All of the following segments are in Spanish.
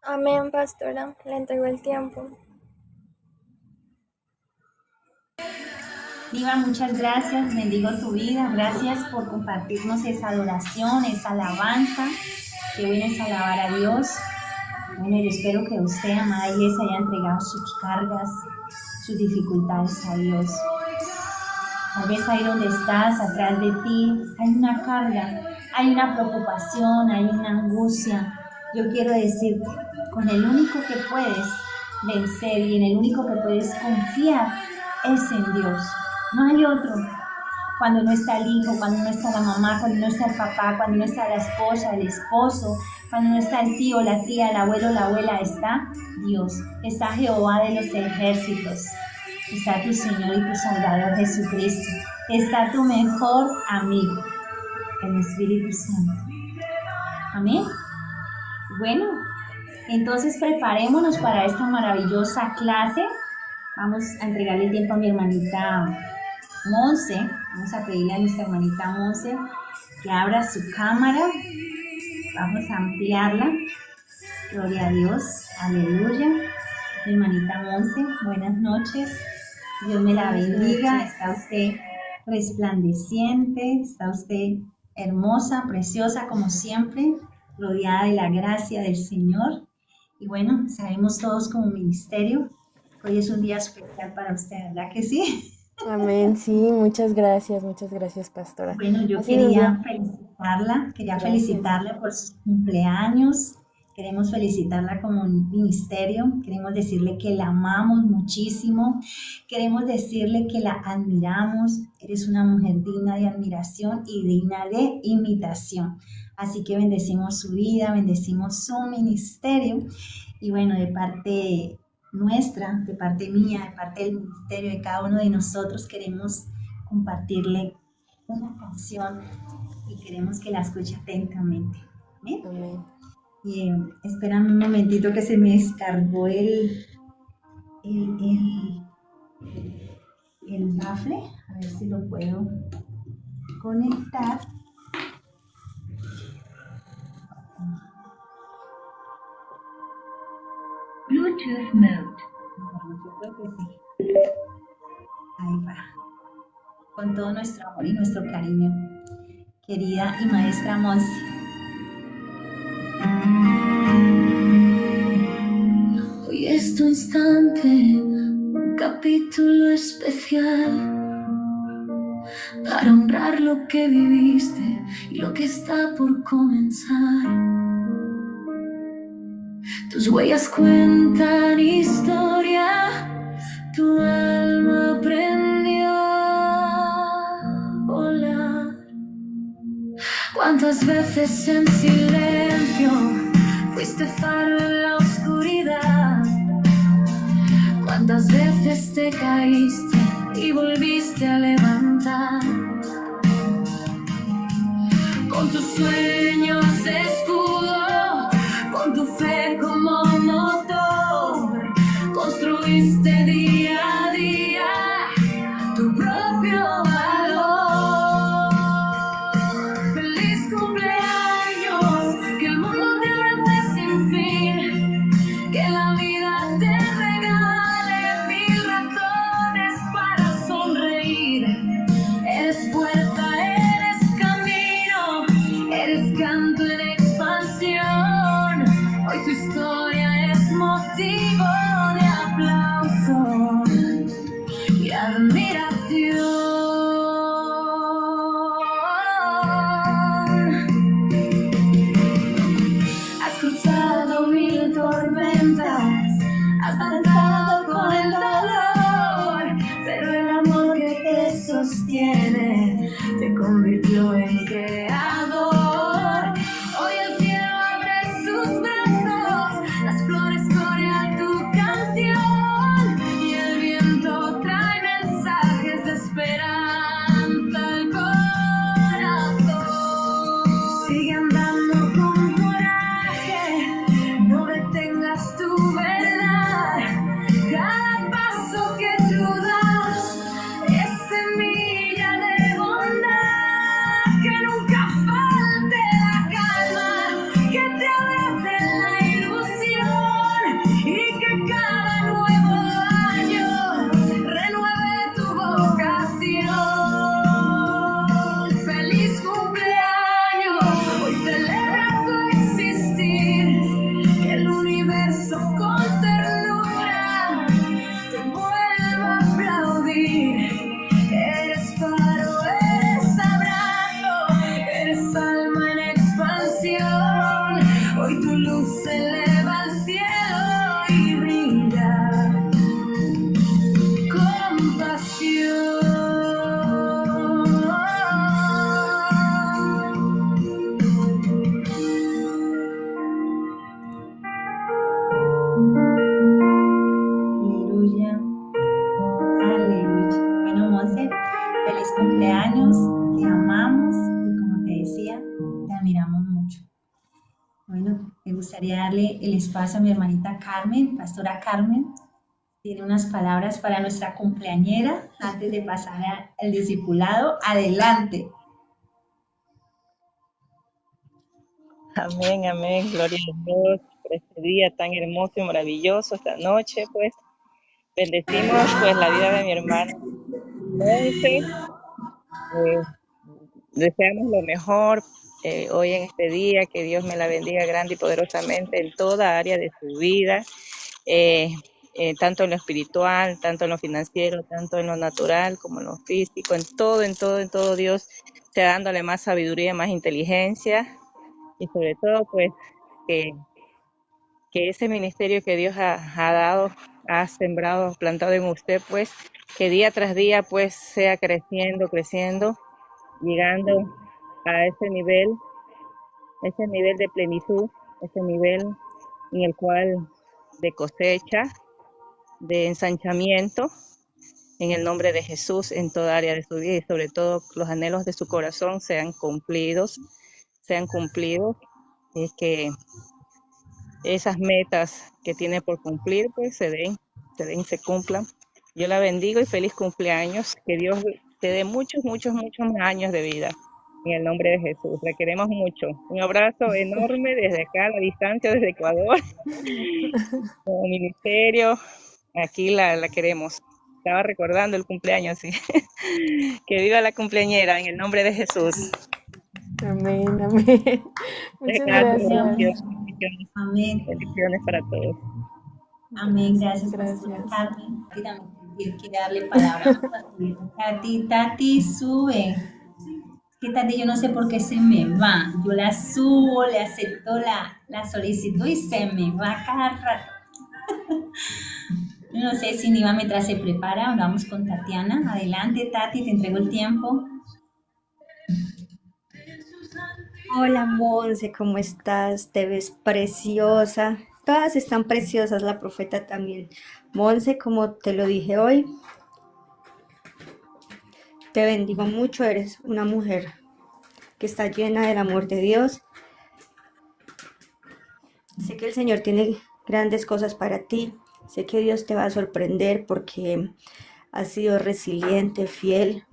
Amén, pastora. Le entrego el tiempo. Diva, muchas gracias, bendigo tu vida, gracias por compartirnos esa adoración, esa alabanza, que vienes a alabar a Dios. Bueno, yo espero que usted, amada iglesia, haya entregado sus cargas, sus dificultades a Dios. Tal vez ahí donde estás, atrás de ti, hay una carga, hay una preocupación, hay una angustia. Yo quiero decirte, con el único que puedes vencer y en el único que puedes confiar es en Dios. No hay otro. Cuando no está el hijo, cuando no está la mamá, cuando no está el papá, cuando no está la esposa, el esposo, cuando no está el tío, la tía, el abuelo, la abuela, está Dios, está Jehová de los ejércitos, está tu Señor y tu Salvador Jesucristo, está tu mejor amigo, el Espíritu Santo. Amén. Bueno, entonces preparémonos para esta maravillosa clase. Vamos a entregarle el tiempo a mi hermanita Monse. Vamos a pedirle a nuestra hermanita Monse que abra su cámara. Vamos a ampliarla. Gloria a Dios. Aleluya. Mi hermanita Monse, buenas noches. Dios me la bendiga. Está usted resplandeciente. Está usted hermosa, preciosa como siempre, rodeada de la gracia del Señor. Y bueno, sabemos todos como ministerio, hoy es un día especial para usted, ¿verdad que sí? Amén, sí, muchas gracias, pastora. Bueno, yo quería felicitarla por sus cumpleaños. Queremos felicitarla como un ministerio, queremos decirle que la amamos muchísimo, queremos decirle que la admiramos. Eres una mujer digna de admiración y digna de imitación. Así que bendecimos su vida, bendecimos su ministerio. Y bueno, de parte nuestra, de parte mía, de parte del ministerio, de cada uno de nosotros, queremos compartirle una canción y queremos que la escuche atentamente. ¿Bien? Amén. Y espérame un momentito que se me descargó el bafle, a ver si lo puedo conectar. Bluetooth mode. Yo creo que sí. Ahí va. Con todo nuestro amor y nuestro cariño, querida y maestra Monse. Hoy es tu instante, un capítulo especial para honrar lo que viviste y lo que está por comenzar. Tus huellas cuentan historia, tu alma aprendió a volar. ¿Cuántas veces en silencio fuiste faro en la oscuridad? ¿Cuántas veces te caíste y volviste a levantar? Con tus sueños de escudo, con tu fe como motor, construiste día a día tu propio valor. ¡Feliz cumpleaños! Que el mundo te abrace sin fin, que la vida te regale mil razones para sonreír. Eres fuerza, eres camino, eres canto. Bueno, me gustaría darle el espacio a mi hermanita Carmen, pastora Carmen. Tiene unas palabras para nuestra cumpleañera antes de pasar al discipulado. Adelante. Amén, amén, gloria a Dios por este día tan hermoso y maravilloso, esta noche, pues, bendecimos, pues, la vida de mi hermana Monse, eh, deseamos lo mejor, hoy en este día, que Dios me la bendiga grande y poderosamente en toda área de su vida, eh, tanto en lo espiritual, tanto en lo financiero, tanto en lo natural como en lo físico, en todo Dios, sea dándole más sabiduría, más inteligencia, y sobre todo, pues, que ese ministerio que Dios ha dado, ha sembrado, plantado en usted, pues, que día tras día, pues, sea creciendo, creciendo, llegando a ese nivel de plenitud, ese nivel en el cual de cosecha, de ensanchamiento, en el nombre de Jesús, en toda área de su vida, y sobre todo los anhelos de su corazón sean cumplidos, y que esas metas que tiene por cumplir, pues se cumplan. Yo la bendigo y feliz cumpleaños. Que Dios te dé muchos, muchos, muchos más años de vida. En el nombre de Jesús. La queremos mucho. Un abrazo enorme desde acá, a la distancia, desde Ecuador. Como ministerio, aquí la queremos. Estaba recordando el cumpleaños, sí. Que viva la cumpleañera en el nombre de Jesús. Amén, amén. Muchas Gracias, gracias. Amén. bendiciones para todos. Amén. Gracias, Gracias, pastora gracias. Carmen. Quiero darle palabra a Tati. Tati, sube. Que Tati, yo no sé por qué se me va. Yo la subo, le acepto la solicitud y se me va cada rato. No sé si Niva mientras se prepara, vamos con Tatiana. Adelante, Tati, te entrego el tiempo. Hola Monse, ¿cómo estás? Te ves preciosa. Todas están preciosas, la profeta también. Monse, como te lo dije hoy, te bendigo mucho. Eres una mujer que está llena del amor de Dios. Sé que el Señor tiene grandes cosas para ti. Sé que Dios te va a sorprender porque has sido resiliente, fiel.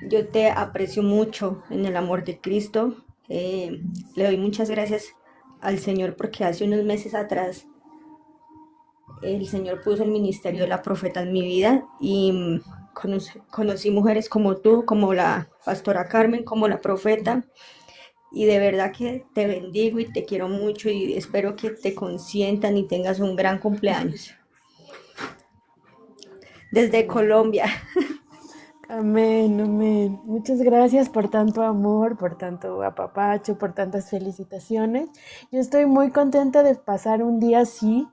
Yo te aprecio mucho en el amor de Cristo. Le doy muchas gracias al Señor porque hace unos meses atrás el Señor puso el ministerio de la profeta en mi vida y conocí mujeres como tú, como la pastora Carmen, como la profeta, y de verdad que te bendigo y te quiero mucho y espero que te consientan y tengas un gran cumpleaños. Desde Colombia. Amén, amén. Muchas gracias por tanto amor, por tanto apapacho, por tantas felicitaciones. Yo estoy muy contenta de pasar un día así,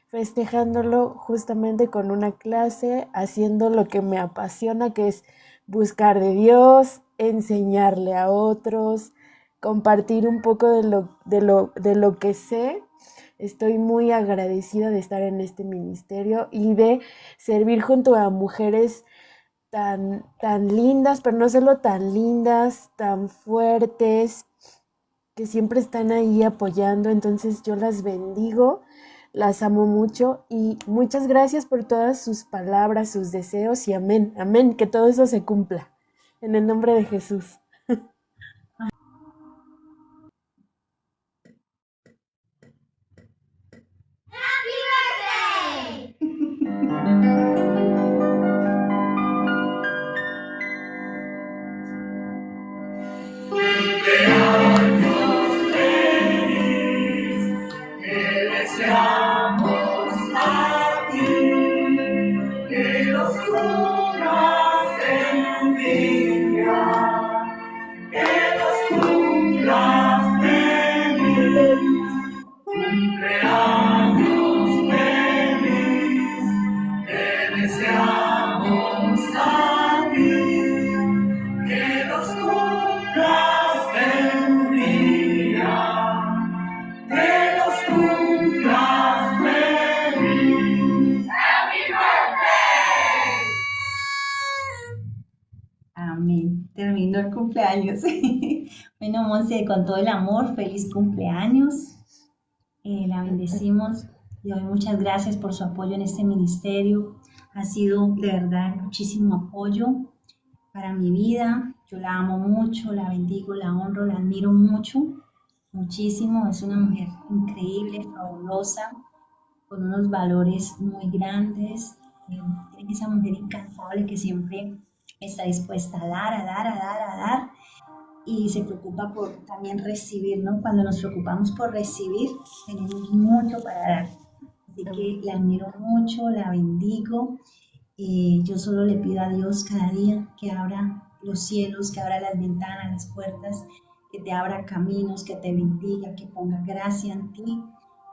festejándolo justamente con una clase, haciendo lo que me apasiona, que es buscar de Dios, enseñarle a otros, compartir un poco de lo que sé. Estoy muy agradecida de estar en este ministerio y de servir junto a mujeres tan lindas, pero no solo tan lindas, tan fuertes, que siempre están ahí apoyando. Entonces yo las bendigo, las amo mucho y muchas gracias por todas sus palabras, sus deseos y amén, amén, que todo eso se cumpla. En el nombre de Jesús. Amén. Terminó el cumpleaños. Bueno, Monse, con todo el amor, feliz cumpleaños. La bendecimos. Le doy muchas gracias por su apoyo en este ministerio. Ha sido de verdad muchísimo apoyo para mi vida. Yo la amo mucho, la bendigo, la honro, la admiro mucho, muchísimo. Es una mujer increíble, fabulosa, con unos valores muy grandes. Tiene esa mujer incansable que siempre está dispuesta a dar, a dar, a dar, a dar y se preocupa por también recibir, ¿no? Cuando nos preocupamos por recibir, tenemos mucho para dar. Así que la admiro mucho, la bendigo. Yo solo le pido a Dios cada día que abra los cielos, que abra las ventanas, las puertas, que te abra caminos, que te bendiga, que ponga gracia en ti,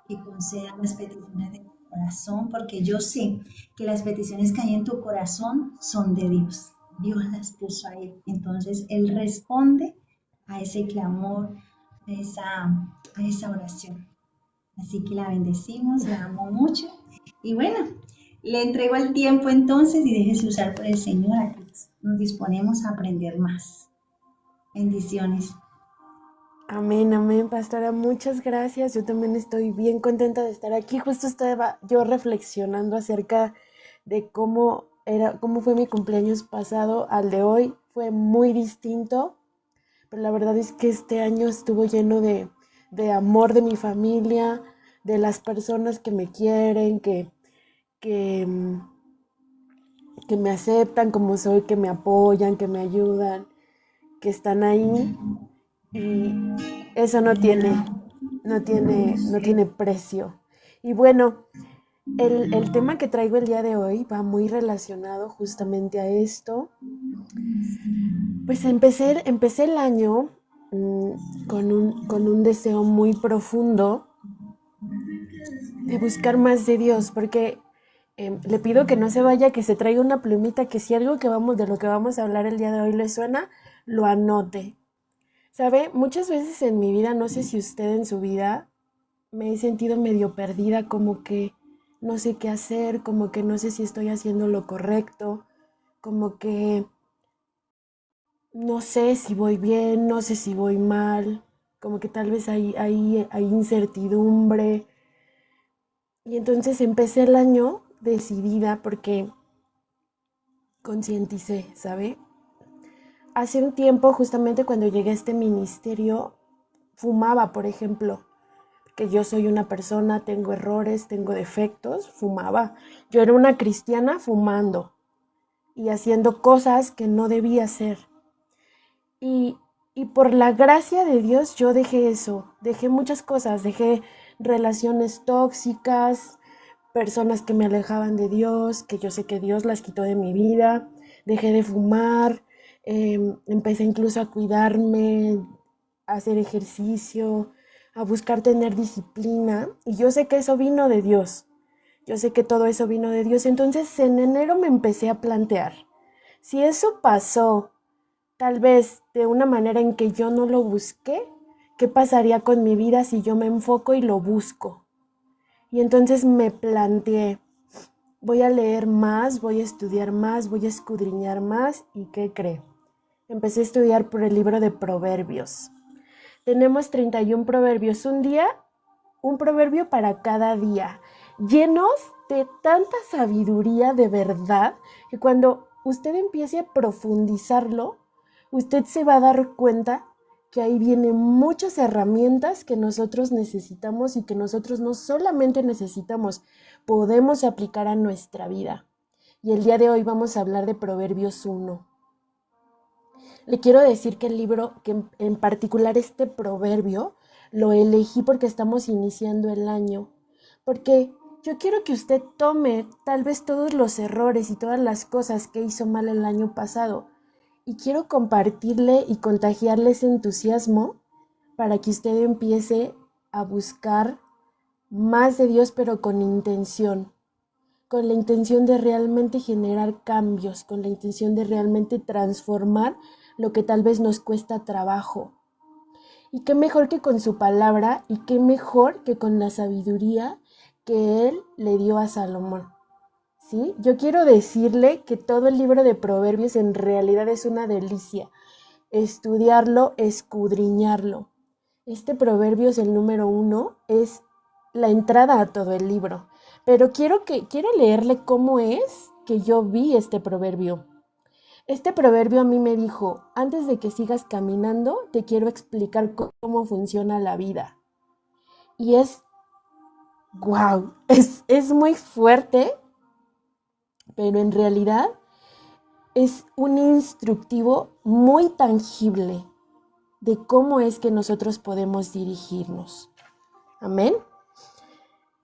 que conceda las peticiones de tu corazón, porque yo sé que las peticiones que hay en tu corazón son de Dios. Dios las puso ahí. Entonces Él responde a ese clamor, a esa oración. Así que la bendecimos, la amo mucho. Y bueno, le entrego el tiempo entonces y déjese usar por el Señor. Aquí nos disponemos a aprender más. Bendiciones. Amén, amén, pastora, muchas gracias. Yo también estoy bien contenta de estar aquí. Justo estaba yo reflexionando acerca de cómo fue mi cumpleaños pasado al de hoy. Fue muy distinto, pero la verdad es que este año estuvo lleno de amor de mi familia, de las personas que me quieren, que me aceptan como soy, que me apoyan, que me ayudan, que están ahí. Y eso no tiene precio. Y bueno, el tema que traigo el día de hoy va muy relacionado justamente a esto. Pues empecé el año con un deseo muy profundo de buscar más de Dios, porque le pido que no se vaya, que se traiga una plumita, que si algo de lo que vamos a hablar el día de hoy le suena, lo anote. ¿Sabe? Muchas veces en mi vida, no sé si usted en su vida, me he sentido medio perdida, como que no sé qué hacer, como que no sé si estoy haciendo lo correcto, como que no sé si voy bien, no sé si voy mal, como que tal vez hay incertidumbre. Y entonces empecé el año decidida porque concienticé, ¿sabe? Hace un tiempo, justamente cuando llegué a este ministerio, fumaba, por ejemplo, que yo soy una persona, tengo errores, tengo defectos, fumaba. Yo era una cristiana fumando y haciendo cosas que no debía hacer. Y por la gracia de Dios yo dejé eso, dejé muchas cosas, dejé relaciones tóxicas, personas que me alejaban de Dios, que yo sé que Dios las quitó de mi vida, dejé de fumar, empecé incluso a cuidarme, a hacer ejercicio, a buscar tener disciplina, y yo sé que eso vino de Dios, yo sé que todo eso vino de Dios. Entonces en enero me empecé a plantear, si eso pasó tal vez de una manera en que yo no lo busqué, ¿qué pasaría con mi vida si yo me enfoco y lo busco? Y entonces me planteé, voy a leer más, voy a estudiar más, voy a escudriñar más. ¿Y qué cree? Empecé a estudiar por el libro de Proverbios. Tenemos 31 proverbios, un proverbio para cada día, llenos de tanta sabiduría de verdad, que cuando usted empiece a profundizarlo, usted se va a dar cuenta que ahí vienen muchas herramientas que nosotros necesitamos y que nosotros no solamente necesitamos, podemos aplicar a nuestra vida. Y el día de hoy vamos a hablar de Proverbios 1. Le quiero decir que el libro, que en particular este proverbio, lo elegí porque estamos iniciando el año. Porque yo quiero que usted tome tal vez todos los errores y todas las cosas que hizo mal el año pasado, y quiero compartirle y contagiarle ese entusiasmo para que usted empiece a buscar más de Dios, pero con la intención de realmente generar cambios, con la intención de realmente transformar lo que tal vez nos cuesta trabajo. Y qué mejor que con su palabra, y qué mejor que con la sabiduría que Él le dio a Salomón. ¿Sí? Yo quiero decirle que todo el libro de Proverbios en realidad es una delicia. estudiarlo, escudriñarlo. Este proverbio es el número 1, es la entrada a todo el libro. Pero quiero leerle cómo es que yo vi este proverbio. Este proverbio a mí me dijo, antes de que sigas caminando, te quiero explicar cómo funciona la vida. Y wow, es muy fuerte, pero en realidad es un instructivo muy tangible de cómo es que nosotros podemos dirigirnos. Amén.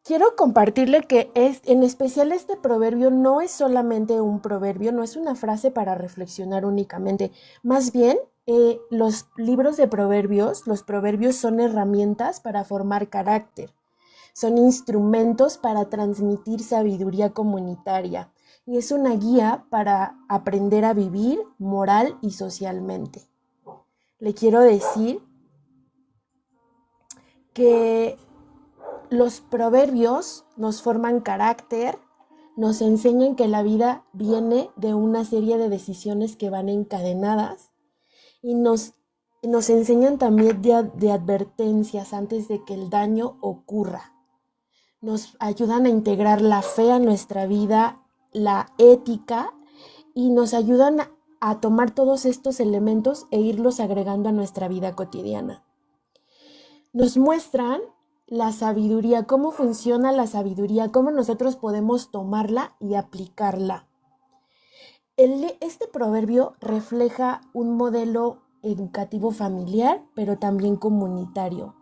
Quiero compartirle que en especial este proverbio no es solamente un proverbio, no es una frase para reflexionar únicamente. Más bien, los libros de proverbios, los proverbios son herramientas para formar carácter. Son instrumentos para transmitir sabiduría comunitaria y es una guía para aprender a vivir moral y socialmente. Le quiero decir que los proverbios nos forman carácter, nos enseñan que la vida viene de una serie de decisiones que van encadenadas y nos enseñan también de advertencias antes de que el daño ocurra. Nos ayudan a integrar la fe a nuestra vida, la ética, y nos ayudan a tomar todos estos elementos e irlos agregando a nuestra vida cotidiana. Nos muestran la sabiduría, cómo funciona la sabiduría, cómo nosotros podemos tomarla y aplicarla. Este proverbio refleja un modelo educativo familiar, pero también comunitario.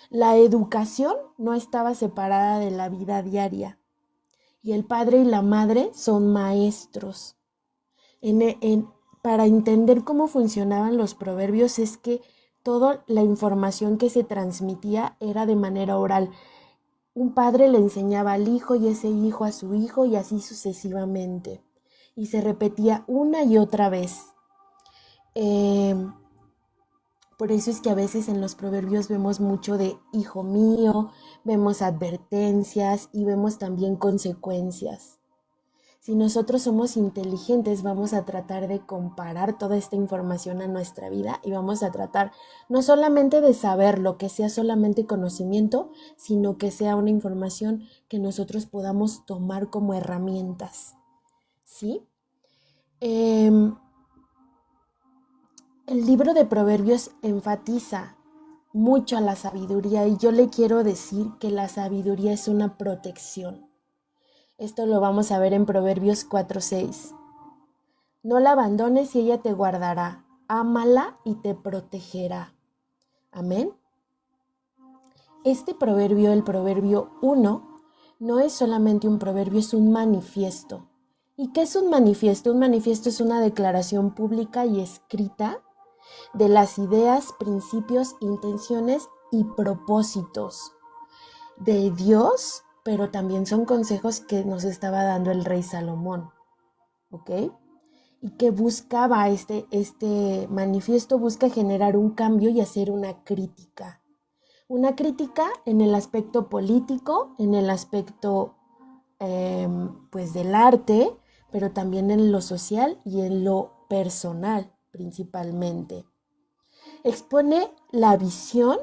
La educación no estaba separada de la vida diaria y el padre y la madre son maestros. Para entender cómo funcionaban los proverbios es que toda la información que se transmitía era de manera oral. Un padre le enseñaba al hijo y ese hijo a su hijo y así sucesivamente. Y se repetía una y otra vez. Por eso es que a veces en los proverbios vemos mucho de hijo mío, vemos advertencias y vemos también consecuencias. Si nosotros somos inteligentes, vamos a tratar de comparar toda esta información a nuestra vida y vamos a tratar no solamente de saberlo, que sea solamente conocimiento, sino que sea una información que nosotros podamos tomar como herramientas. ¿Sí? El libro de Proverbios enfatiza mucho a la sabiduría y yo le quiero decir que la sabiduría es una protección. Esto lo vamos a ver en Proverbios 4:6. No la abandones y ella te guardará. Ámala y te protegerá. Amén. Este proverbio, el proverbio 1, no es solamente un proverbio, es un manifiesto. ¿Y qué es un manifiesto? Un manifiesto es una declaración pública y escrita de las ideas, principios, intenciones y propósitos de Dios, pero también son consejos que nos estaba dando el rey Salomón, ¿ok? Y que buscaba este manifiesto, busca generar un cambio y hacer una crítica. Una crítica en el aspecto político, en el aspecto pues del arte, pero también en lo social y en lo personal principalmente. Expone la visión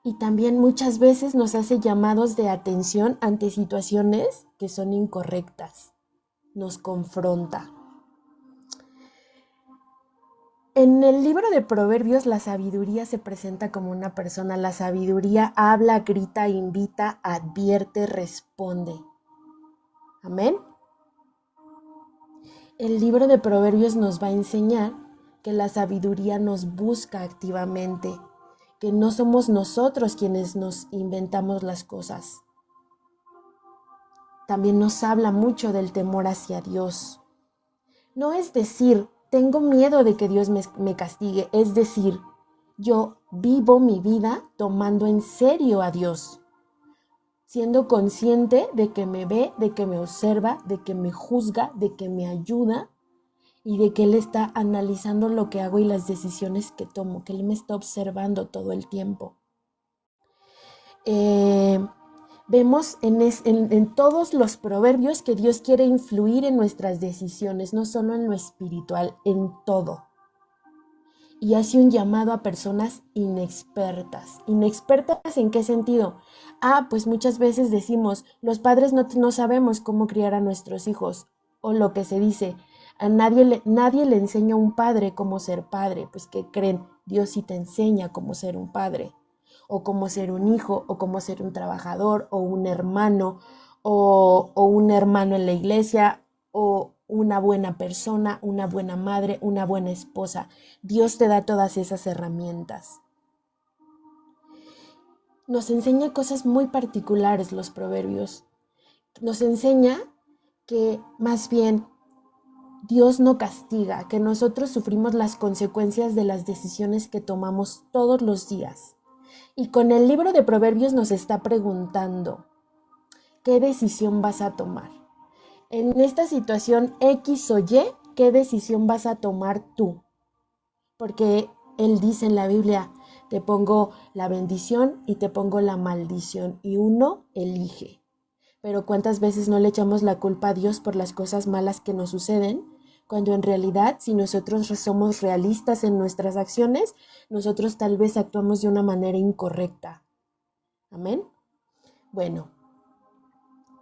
y también muchas veces nos hace llamados de atención ante situaciones que son incorrectas. Nos confronta. En el libro de Proverbios, la sabiduría se presenta como una persona. La sabiduría habla, grita, invita, advierte, responde. Amén. El libro de Proverbios nos va a enseñar que la sabiduría nos busca activamente, que no somos nosotros quienes nos inventamos las cosas. También nos habla mucho del temor hacia Dios. No es decir, tengo miedo de que Dios me castigue, es decir, yo vivo mi vida tomando en serio a Dios, siendo consciente de que me ve, de que me observa, de que me juzga, de que me ayuda y de que Él está analizando lo que hago y las decisiones que tomo, que Él me está observando todo el tiempo. Vemos en todos los proverbios que Dios quiere influir en nuestras decisiones, no solo en lo espiritual, en todo. y hace un llamado a personas inexpertas. ¿Inexpertas en qué sentido? Pues muchas veces decimos, los padres no sabemos cómo criar a nuestros hijos, o lo que se dice, a nadie le enseña a un padre cómo ser padre. Pues ¿qué creen? Dios sí te enseña cómo ser un padre, o cómo ser un hijo, o cómo ser un trabajador, o un hermano, o un hermano en la iglesia, o una buena persona, una buena madre, una buena esposa. Dios te da todas esas herramientas. Nos enseña cosas muy particulares los proverbios. Nos enseña que más bien Dios no castiga, que nosotros sufrimos las consecuencias de las decisiones que tomamos todos los días. Y con el libro de Proverbios nos está preguntando, ¿qué decisión vas a tomar? En esta situación X o Y, ¿qué decisión vas a tomar tú? Porque Él dice en la Biblia, te pongo la bendición y te pongo la maldición, y uno elige. Pero ¿cuántas veces no le echamos la culpa a Dios por las cosas malas que nos suceden? Cuando en realidad, si nosotros somos realistas en nuestras acciones, nosotros tal vez actuamos de una manera incorrecta. ¿Amén? Bueno,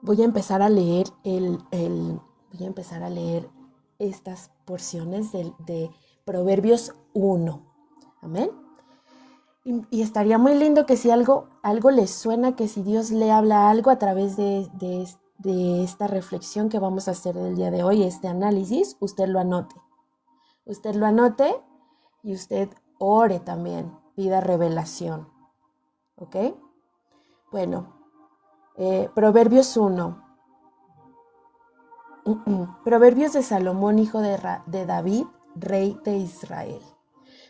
voy a empezar a leer estas porciones de Proverbios 1. ¿Amén? Y estaría muy lindo que si algo les suena, que si Dios le habla algo a través de esta reflexión que vamos a hacer el día de hoy, este análisis, usted lo anote. Usted lo anote y usted ore también, pida revelación. ¿Ok? Bueno, Proverbios 1. Proverbios de Salomón, hijo de David, rey de Israel.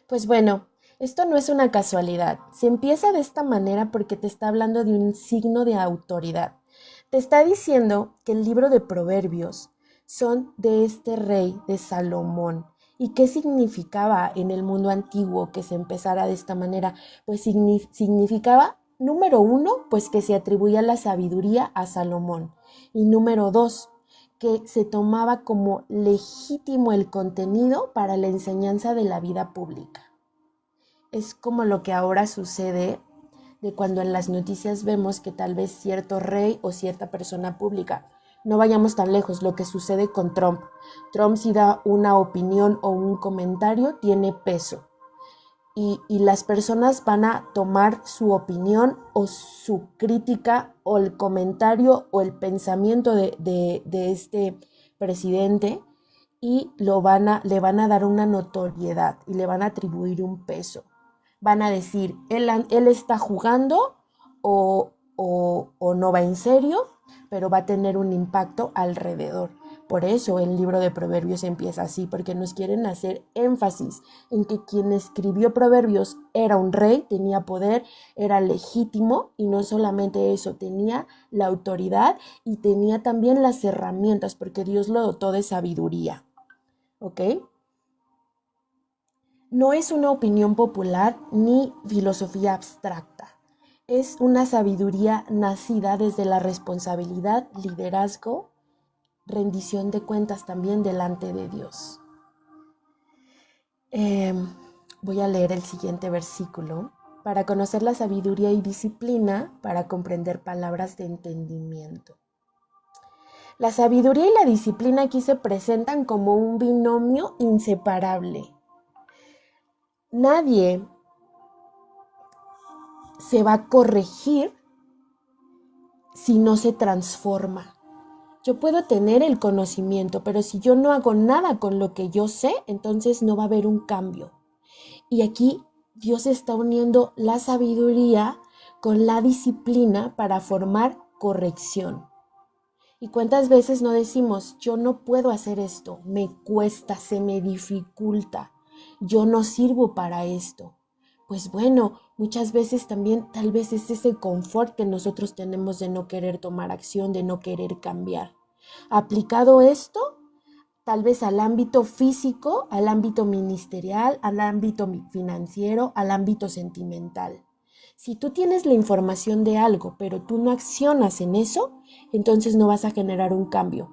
Pues bueno, esto no es una casualidad. Se empieza de esta manera porque te está hablando de un signo de autoridad. Te está diciendo que el libro de Proverbios son de este rey de Salomón. ¿Y qué significaba en el mundo antiguo que se empezara de esta manera? Pues significaba, número 1, pues que se atribuía la sabiduría a Salomón. Y número 2, que se tomaba como legítimo el contenido para la enseñanza de la vida pública. Es como lo que ahora sucede de cuando en las noticias vemos que tal vez cierto rey o cierta persona pública, no vayamos tan lejos, lo que sucede con Trump. Trump, si da una opinión o un comentario, tiene peso. Y las personas van a tomar su opinión o su crítica o el comentario o el pensamiento de este presidente y le van a dar una notoriedad y le van a atribuir un peso. Van a decir, él está jugando o no va en serio, pero va a tener un impacto alrededor. Por eso el libro de Proverbios empieza así, porque nos quieren hacer énfasis en que quien escribió Proverbios era un rey, tenía poder, era legítimo, y no solamente eso, tenía la autoridad y tenía también las herramientas, porque Dios lo dotó de sabiduría. ¿Ok? No es una opinión popular ni filosofía abstracta. Es una sabiduría nacida desde la responsabilidad, liderazgo, rendición de cuentas también delante de Dios. Voy a leer el siguiente versículo. Para conocer la sabiduría y disciplina, para comprender palabras de entendimiento. La sabiduría y la disciplina aquí se presentan como un binomio inseparable. Nadie se va a corregir si no se transforma. Yo puedo tener el conocimiento, pero si yo no hago nada con lo que yo sé, entonces no va a haber un cambio. Y aquí Dios está uniendo la sabiduría con la disciplina para formar corrección. ¿Y cuántas veces no decimos, yo no puedo hacer esto, me cuesta, se me dificulta, yo no sirvo para esto? Pues bueno, muchas veces también tal vez es ese confort que nosotros tenemos de no querer tomar acción, de no querer cambiar. Aplicado esto, tal vez al ámbito físico, al ámbito ministerial, al ámbito financiero, al ámbito sentimental. Si tú tienes la información de algo, pero tú no accionas en eso, entonces no vas a generar un cambio.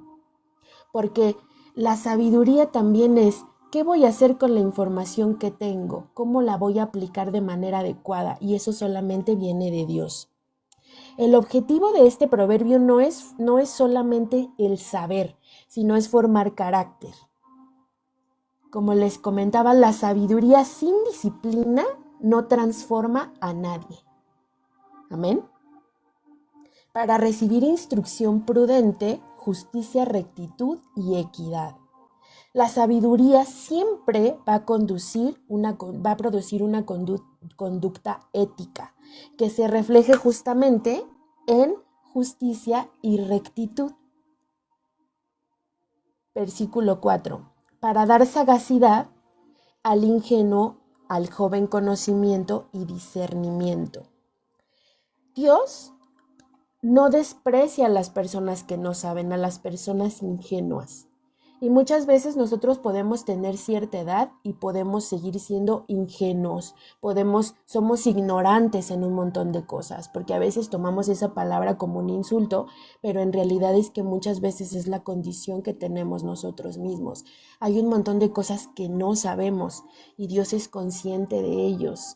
Porque la sabiduría también es ¿Qué voy a hacer con la información que tengo? ¿Cómo la voy a aplicar de manera adecuada? Y eso solamente viene de Dios. El objetivo de este proverbio no es solamente el saber, sino es formar carácter. Como les comentaba, la sabiduría sin disciplina no transforma a nadie. Amén. Para recibir instrucción prudente, justicia, rectitud y equidad. La sabiduría siempre va a producir una conducta ética que se refleje justamente en justicia y rectitud. Versículo 4. Para dar sagacidad al ingenuo, al joven conocimiento y discernimiento. Dios no desprecia a las personas que no saben, a las personas ingenuas. Y muchas veces nosotros podemos tener cierta edad y podemos seguir siendo ingenuos, somos ignorantes en un montón de cosas, porque a veces tomamos esa palabra como un insulto, pero en realidad es que muchas veces es la condición que tenemos nosotros mismos. Hay un montón de cosas que no sabemos y Dios es consciente de ellos.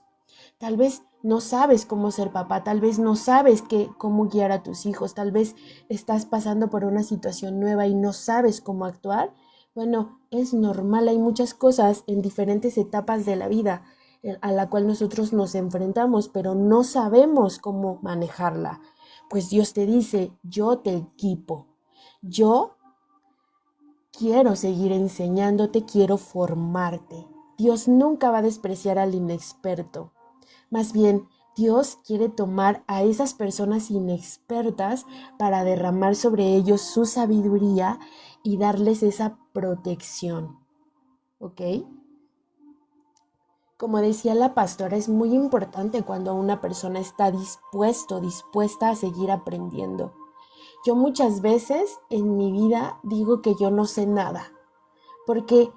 Tal vez no sabes cómo ser papá, tal vez no sabes cómo guiar a tus hijos, tal vez estás pasando por una situación nueva y no sabes cómo actuar. Bueno, es normal, hay muchas cosas en diferentes etapas de la vida a la cual nosotros nos enfrentamos, pero no sabemos cómo manejarla. Pues Dios te dice, yo te equipo, yo quiero seguir enseñándote, quiero formarte. Dios nunca va a despreciar al inexperto. Más bien, Dios quiere tomar a esas personas inexpertas para derramar sobre ellos su sabiduría y darles esa protección. ¿Ok? Como decía la pastora, es muy importante cuando una persona está dispuesta a seguir aprendiendo. Yo muchas veces en mi vida digo que yo no sé nada, porque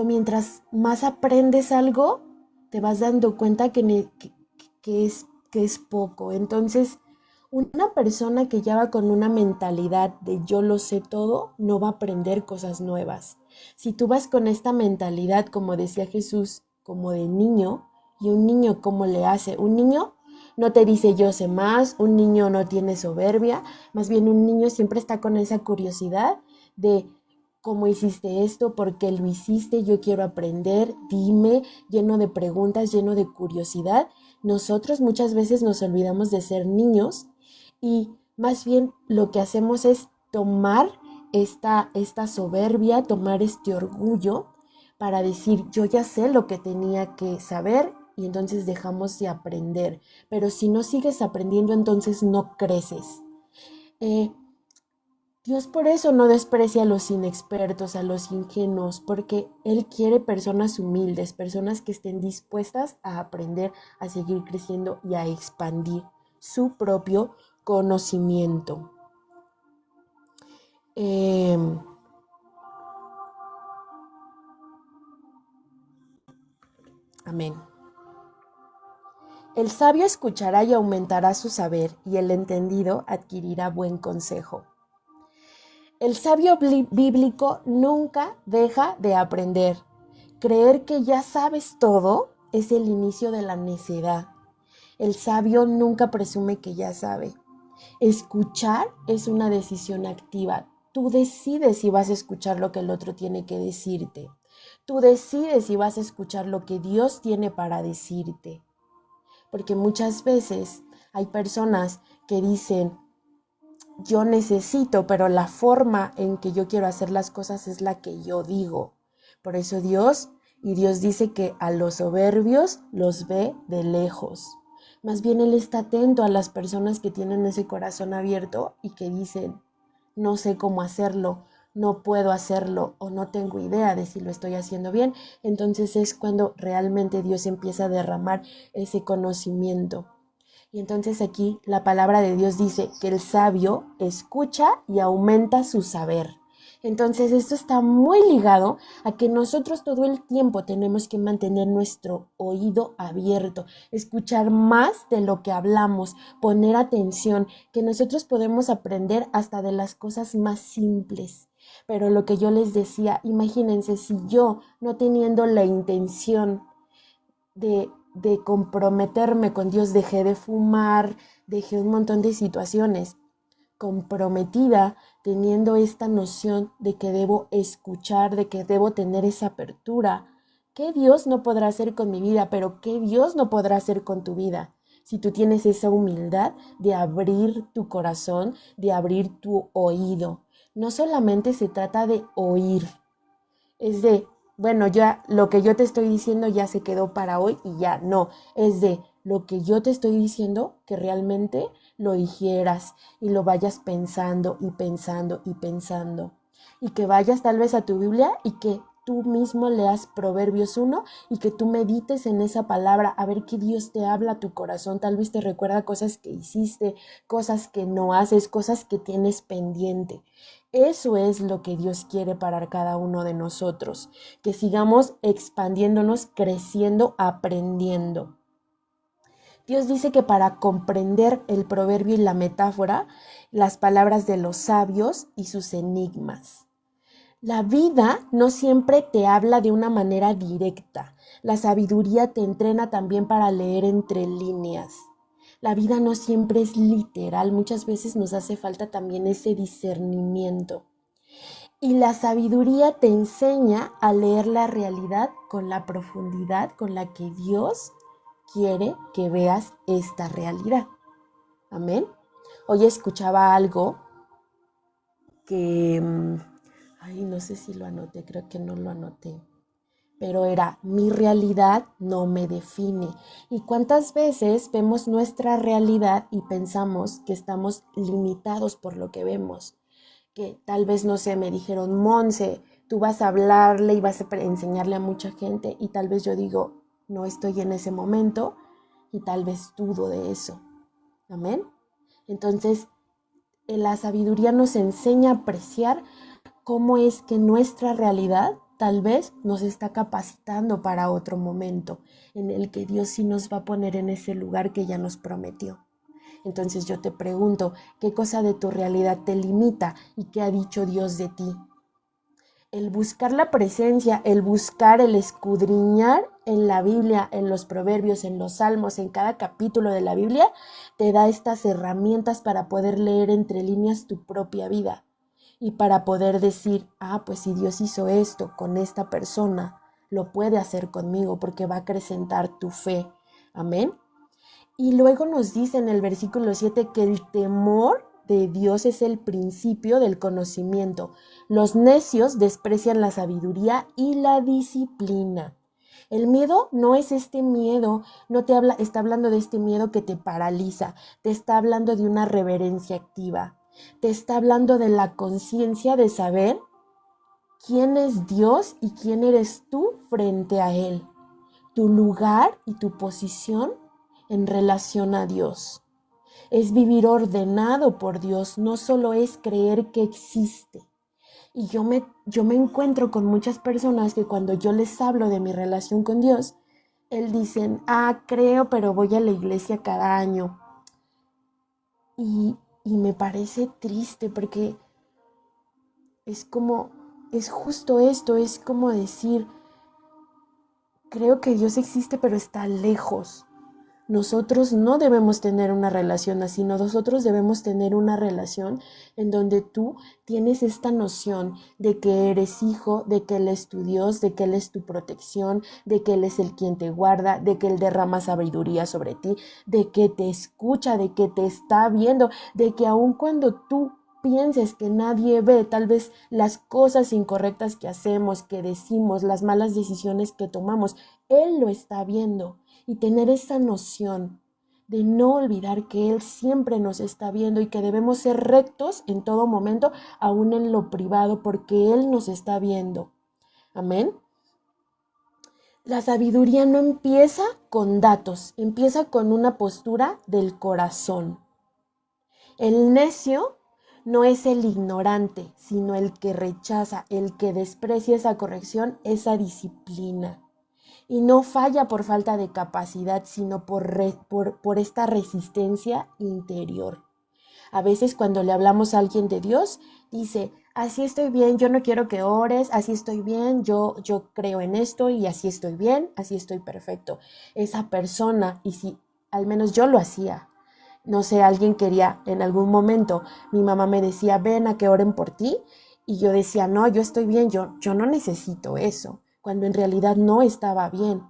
mientras más aprendes algo, te vas dando cuenta que es poco. Entonces, una persona que ya va con una mentalidad de yo lo sé todo, no va a aprender cosas nuevas. Si tú vas con esta mentalidad, como decía Jesús, como de niño, y un niño, ¿cómo le hace? Un niño no te dice yo sé más, un niño no tiene soberbia, más bien un niño siempre está con esa curiosidad de ¿cómo hiciste esto? ¿Por qué lo hiciste? Yo quiero aprender, dime, lleno de preguntas, lleno de curiosidad. Nosotros muchas veces nos olvidamos de ser niños y más bien lo que hacemos es tomar esta soberbia, tomar este orgullo para decir yo ya sé lo que tenía que saber y entonces dejamos de aprender. Pero si no sigues aprendiendo, entonces no creces. Dios por eso no desprecia a los inexpertos, a los ingenuos, porque Él quiere personas humildes, personas que estén dispuestas a aprender, a seguir creciendo y a expandir su propio conocimiento. Amén. El sabio escuchará y aumentará su saber, y el entendido adquirirá buen consejo. El sabio bíblico nunca deja de aprender. Creer que ya sabes todo es el inicio de la necedad. El sabio nunca presume que ya sabe. Escuchar es una decisión activa. Tú decides si vas a escuchar lo que el otro tiene que decirte. Tú decides si vas a escuchar lo que Dios tiene para decirte. Porque muchas veces hay personas que dicen, yo necesito, pero la forma en que yo quiero hacer las cosas es la que yo digo. Por eso Dios dice que a los soberbios los ve de lejos. Más bien Él está atento a las personas que tienen ese corazón abierto y que dicen, no sé cómo hacerlo, no puedo hacerlo o no tengo idea de si lo estoy haciendo bien. Entonces es cuando realmente Dios empieza a derramar ese conocimiento. Y entonces aquí la palabra de Dios dice que el sabio escucha y aumenta su saber. Entonces esto está muy ligado a que nosotros todo el tiempo tenemos que mantener nuestro oído abierto, escuchar más de lo que hablamos, poner atención, que nosotros podemos aprender hasta de las cosas más simples. Pero lo que yo les decía, imagínense si yo, no teniendo la intención de comprometerme con Dios, dejé de fumar, dejé un montón de situaciones, comprometida, teniendo esta noción de que debo escuchar, de que debo tener esa apertura. ¿Qué Dios no podrá hacer con mi vida? Pero ¿qué Dios no podrá hacer con tu vida? Si tú tienes esa humildad de abrir tu corazón, de abrir tu oído. No solamente se trata de oír, es de, bueno, ya lo que yo te estoy diciendo ya se quedó para hoy y ya no, es de lo que yo te estoy diciendo que realmente lo digieras y lo vayas pensando y pensando y pensando y que vayas tal vez a tu Biblia y que tú mismo leas Proverbios 1 y que tú medites en esa palabra a ver qué Dios te habla a tu corazón, tal vez te recuerda cosas que hiciste, cosas que no haces, cosas que tienes pendiente. Eso es lo que Dios quiere para cada uno de nosotros, que sigamos expandiéndonos, creciendo, aprendiendo. Dios dice que para comprender el proverbio y la metáfora, las palabras de los sabios y sus enigmas. La vida no siempre te habla de una manera directa. La sabiduría te entrena también para leer entre líneas. La vida no siempre es literal, muchas veces nos hace falta también ese discernimiento. Y la sabiduría te enseña a leer la realidad con la profundidad con la que Dios quiere que veas esta realidad. Amén. Hoy escuchaba algo que, no sé si lo anoté, creo que no lo anoté. Pero era, mi realidad no me define. ¿Y cuántas veces vemos nuestra realidad y pensamos que estamos limitados por lo que vemos? Que tal vez, no sé, me dijeron, Monse, tú vas a hablarle y vas a enseñarle a mucha gente, y tal vez yo digo, no estoy en ese momento, y tal vez dudo de eso. Amén. Entonces, la sabiduría nos enseña a apreciar cómo es que nuestra realidad tal vez nos está capacitando para otro momento en el que Dios sí nos va a poner en ese lugar que ya nos prometió. Entonces yo te pregunto, ¿qué cosa de tu realidad te limita y qué ha dicho Dios de ti? El buscar la presencia, el buscar, el escudriñar en la Biblia, en los proverbios, en los salmos, en cada capítulo de la Biblia, te da estas herramientas para poder leer entre líneas tu propia vida. Y para poder decir, pues si Dios hizo esto con esta persona, lo puede hacer conmigo porque va a acrecentar tu fe. Amén. Y luego nos dice en el versículo 7 que el temor de Dios es el principio del conocimiento. Los necios desprecian la sabiduría y la disciplina. El miedo no es este miedo, no te habla, está hablando de este miedo que te paraliza, te está hablando de una reverencia activa. Te está hablando de la conciencia de saber quién es Dios y quién eres tú frente a Él, tu lugar y tu posición en relación a Dios. Es vivir ordenado por Dios, no solo es creer que existe. Y yo me encuentro con muchas personas que cuando yo les hablo de mi relación con Dios, dicen, creo, pero voy a la iglesia cada año. Y me parece triste porque es justo esto, es como decir, creo que Dios existe pero está lejos. Nosotros no debemos tener una relación así, nosotros debemos tener una relación en donde tú tienes esta noción de que eres hijo, de que Él es tu Dios, de que Él es tu protección, de que Él es el quien te guarda, de que Él derrama sabiduría sobre ti, de que te escucha, de que te está viendo, de que aun cuando tú pienses que nadie ve, tal vez las cosas incorrectas que hacemos, que decimos, las malas decisiones que tomamos, Él lo está viendo. Y tener esa noción de no olvidar que Él siempre nos está viendo y que debemos ser rectos en todo momento, aún en lo privado, porque Él nos está viendo. Amén. La sabiduría no empieza con datos, empieza con una postura del corazón. El necio no es el ignorante, sino el que rechaza, el que desprecia esa corrección, esa disciplina. Y no falla por falta de capacidad, sino por esta resistencia interior. A veces cuando le hablamos a alguien de Dios, dice, así estoy bien, yo no quiero que ores, así estoy bien, yo creo en esto y así estoy bien, así estoy perfecto. Esa persona, y si al menos yo lo hacía, no sé, alguien quería en algún momento, mi mamá me decía, ven a que oren por ti, y yo decía, no, yo estoy bien, yo no necesito eso, cuando en realidad no estaba bien.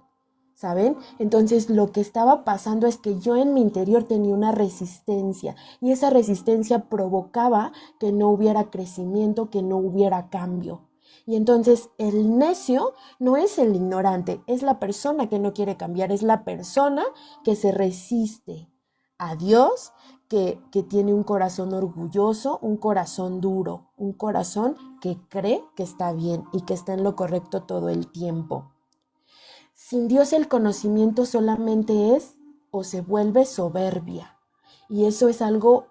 ¿Saben? Entonces lo que estaba pasando es que yo en mi interior tenía una resistencia y esa resistencia provocaba que no hubiera crecimiento, que no hubiera cambio. Y entonces el necio no es el ignorante, es la persona que no quiere cambiar, es la persona que se resiste a Dios, que tiene un corazón orgulloso, un corazón duro, un corazón que cree que está bien y que está en lo correcto todo el tiempo. Sin Dios el conocimiento solamente es o se vuelve soberbia. Y eso es algo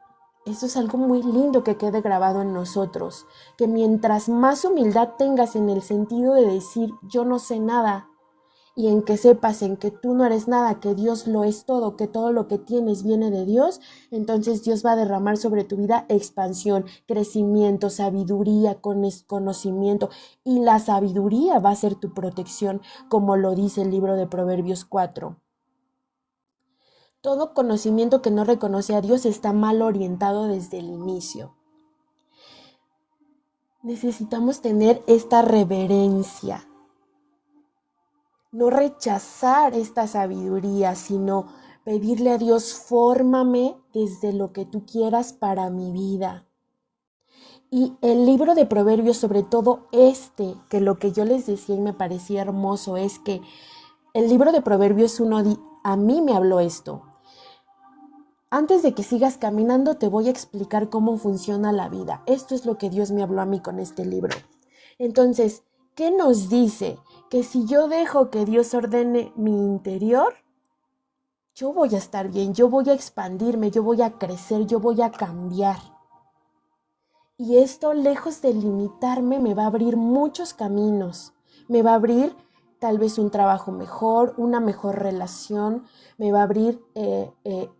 muy lindo que quede grabado en nosotros, que mientras más humildad tengas en el sentido de decir yo no sé nada, y en que sepas en que tú no eres nada, que Dios lo es todo, que todo lo que tienes viene de Dios, entonces Dios va a derramar sobre tu vida expansión, crecimiento, sabiduría, conocimiento, y la sabiduría va a ser tu protección, como lo dice el libro de Proverbios 4. Todo conocimiento que no reconoce a Dios está mal orientado desde el inicio. Necesitamos tener esta reverencia. No rechazar esta sabiduría, sino pedirle a Dios, fórmame desde lo que tú quieras para mi vida. Y el libro de Proverbios, sobre todo que lo que yo les decía y me parecía hermoso, es que el libro de Proverbios 1 a mí me habló esto. Antes de que sigas caminando, te voy a explicar cómo funciona la vida. Esto es lo que Dios me habló a mí con este libro. Entonces, ¿qué nos dice? Que si yo dejo que Dios ordene mi interior, yo voy a estar bien, yo voy a expandirme, yo voy a crecer, yo voy a cambiar. Y esto, lejos de limitarme, me va a abrir muchos caminos. Me va a abrir tal vez un trabajo mejor, una mejor relación, me va a abrir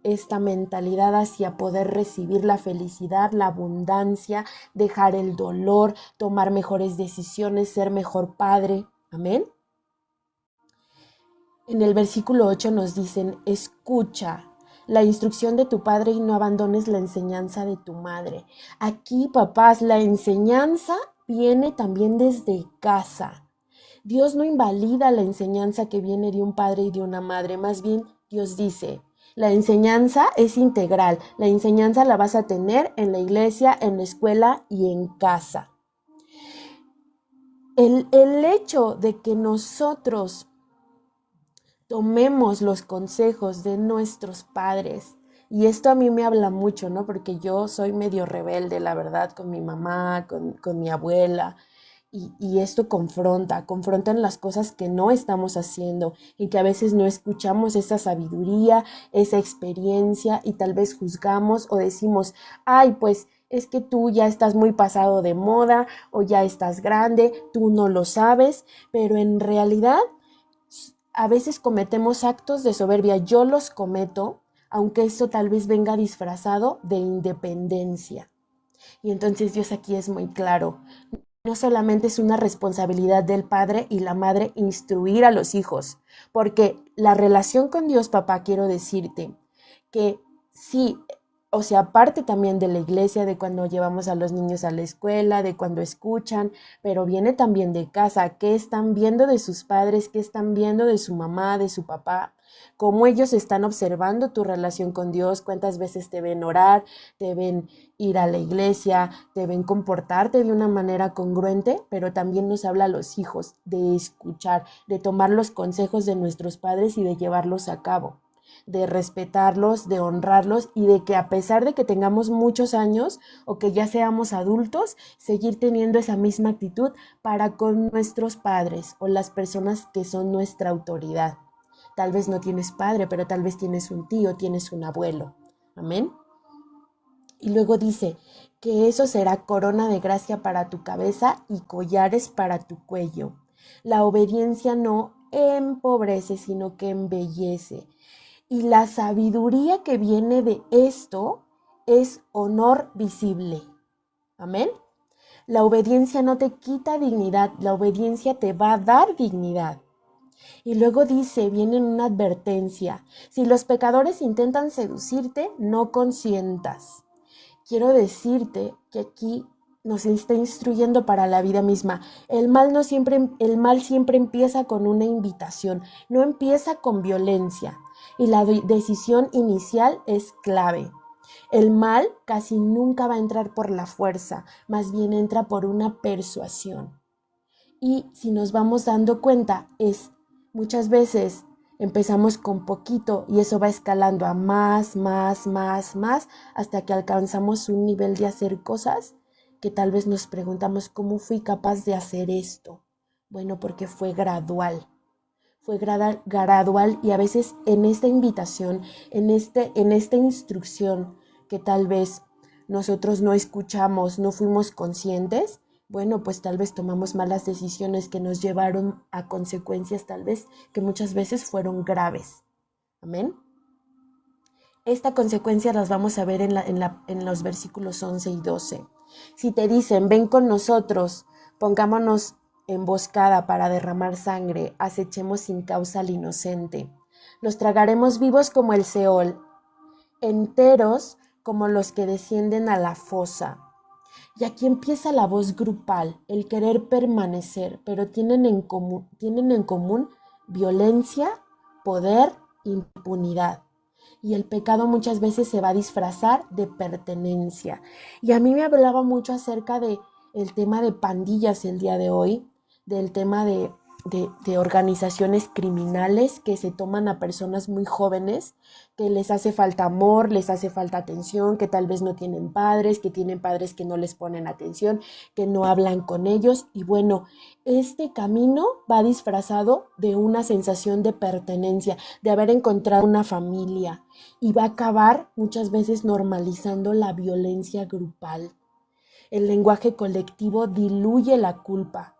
esta mentalidad hacia poder recibir la felicidad, la abundancia, dejar el dolor, tomar mejores decisiones, ser mejor padre. Amén. En el versículo 8 nos dicen, escucha la instrucción de tu padre y no abandones la enseñanza de tu madre. Aquí, papás, la enseñanza viene también desde casa. Dios no invalida la enseñanza que viene de un padre y de una madre, más bien Dios dice, la enseñanza es integral, la enseñanza la vas a tener en la iglesia, en la escuela y en casa. El hecho de que nosotros tomemos los consejos de nuestros padres, y esto a mí me habla mucho, ¿no? Porque yo soy medio rebelde, la verdad, con mi mamá, con mi abuela, y esto confrontan las cosas que no estamos haciendo y que a veces no escuchamos esa sabiduría, esa experiencia y tal vez juzgamos o decimos, ay, pues es que tú ya estás muy pasado de moda o ya estás grande, tú no lo sabes, pero en realidad a veces cometemos actos de soberbia. Yo los cometo, aunque esto tal vez venga disfrazado de independencia. Y entonces Dios aquí es muy claro. No solamente es una responsabilidad del padre y la madre instruir a los hijos, porque la relación con Dios, papá, quiero decirte que sí, o sea, parte también de la iglesia, de cuando llevamos a los niños a la escuela, de cuando escuchan, pero viene también de casa. ¿Qué están viendo de sus padres? ¿Qué están viendo de su mamá, de su papá? ¿Cómo ellos están observando tu relación con Dios? ¿Cuántas veces te ven orar? ¿Te ven ir a la iglesia? ¿Te ven comportarte de una manera congruente? Pero también nos habla a los hijos de escuchar, de tomar los consejos de nuestros padres y de llevarlos a cabo, de respetarlos, de honrarlos y de que a pesar de que tengamos muchos años o que ya seamos adultos, seguir teniendo esa misma actitud para con nuestros padres o las personas que son nuestra autoridad. Tal vez no tienes padre, pero tal vez tienes un tío, tienes un abuelo. Amén. Y luego dice que eso será corona de gracia para tu cabeza y collares para tu cuello. La obediencia no empobrece, sino que embellece. Y la sabiduría que viene de esto es honor visible. Amén. La obediencia no te quita dignidad, la obediencia te va a dar dignidad. Y luego dice, viene una advertencia, si los pecadores intentan seducirte, no consientas. Quiero decirte que aquí nos está instruyendo para la vida misma. El mal siempre empieza con una invitación, no empieza con violencia. Y la decisión inicial es clave. El mal casi nunca va a entrar por la fuerza, más bien entra por una persuasión. Y si nos vamos dando cuenta, muchas veces empezamos con poquito y eso va escalando a más, hasta que alcanzamos un nivel de hacer cosas que tal vez nos preguntamos, ¿cómo fui capaz de hacer esto? Bueno, porque fue gradual. Fue gradual y a veces en esta invitación, en esta instrucción que tal vez nosotros no escuchamos, no fuimos conscientes, bueno, pues tal vez tomamos malas decisiones que nos llevaron a consecuencias tal vez que muchas veces fueron graves. Amén. Esta consecuencia las vamos a ver en los versículos 11 y 12. Si te dicen, ven con nosotros, pongámonos emboscada para derramar sangre, acechemos sin causa al inocente. Los tragaremos vivos como el Seol, enteros como los que descienden a la fosa. Y aquí empieza la voz grupal, el querer permanecer, pero tienen en común violencia, poder, impunidad. Y el pecado muchas veces se va a disfrazar de pertenencia. Y a mí me hablaba mucho acerca del tema de pandillas el día de hoy, del tema de organizaciones criminales que se toman a personas muy jóvenes, que les hace falta amor, les hace falta atención, que tal vez no tienen padres, que tienen padres que no les ponen atención, que no hablan con ellos. Y bueno, este camino va disfrazado de una sensación de pertenencia, de haber encontrado una familia, y va a acabar muchas veces normalizando la violencia grupal. El lenguaje colectivo diluye la culpa.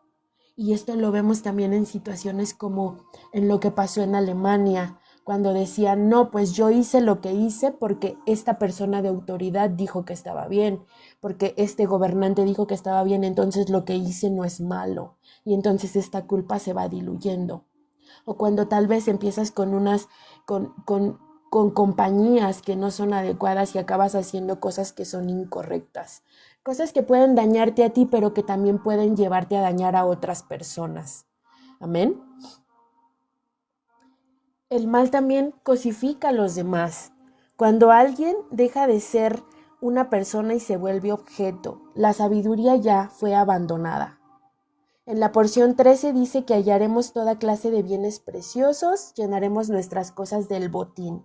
Y esto lo vemos también en situaciones como en lo que pasó en Alemania, cuando decían, no, pues yo hice lo que hice porque esta persona de autoridad dijo que estaba bien, porque este gobernante dijo que estaba bien, entonces lo que hice no es malo. Y entonces esta culpa se va diluyendo. O cuando tal vez empiezas con compañías que no son adecuadas y acabas haciendo cosas que son incorrectas. Cosas que pueden dañarte a ti, pero que también pueden llevarte a dañar a otras personas. Amén. El mal también cosifica a los demás. Cuando alguien deja de ser una persona y se vuelve objeto, la sabiduría ya fue abandonada. En la porción 13 dice que hallaremos toda clase de bienes preciosos, llenaremos nuestras cosas del botín.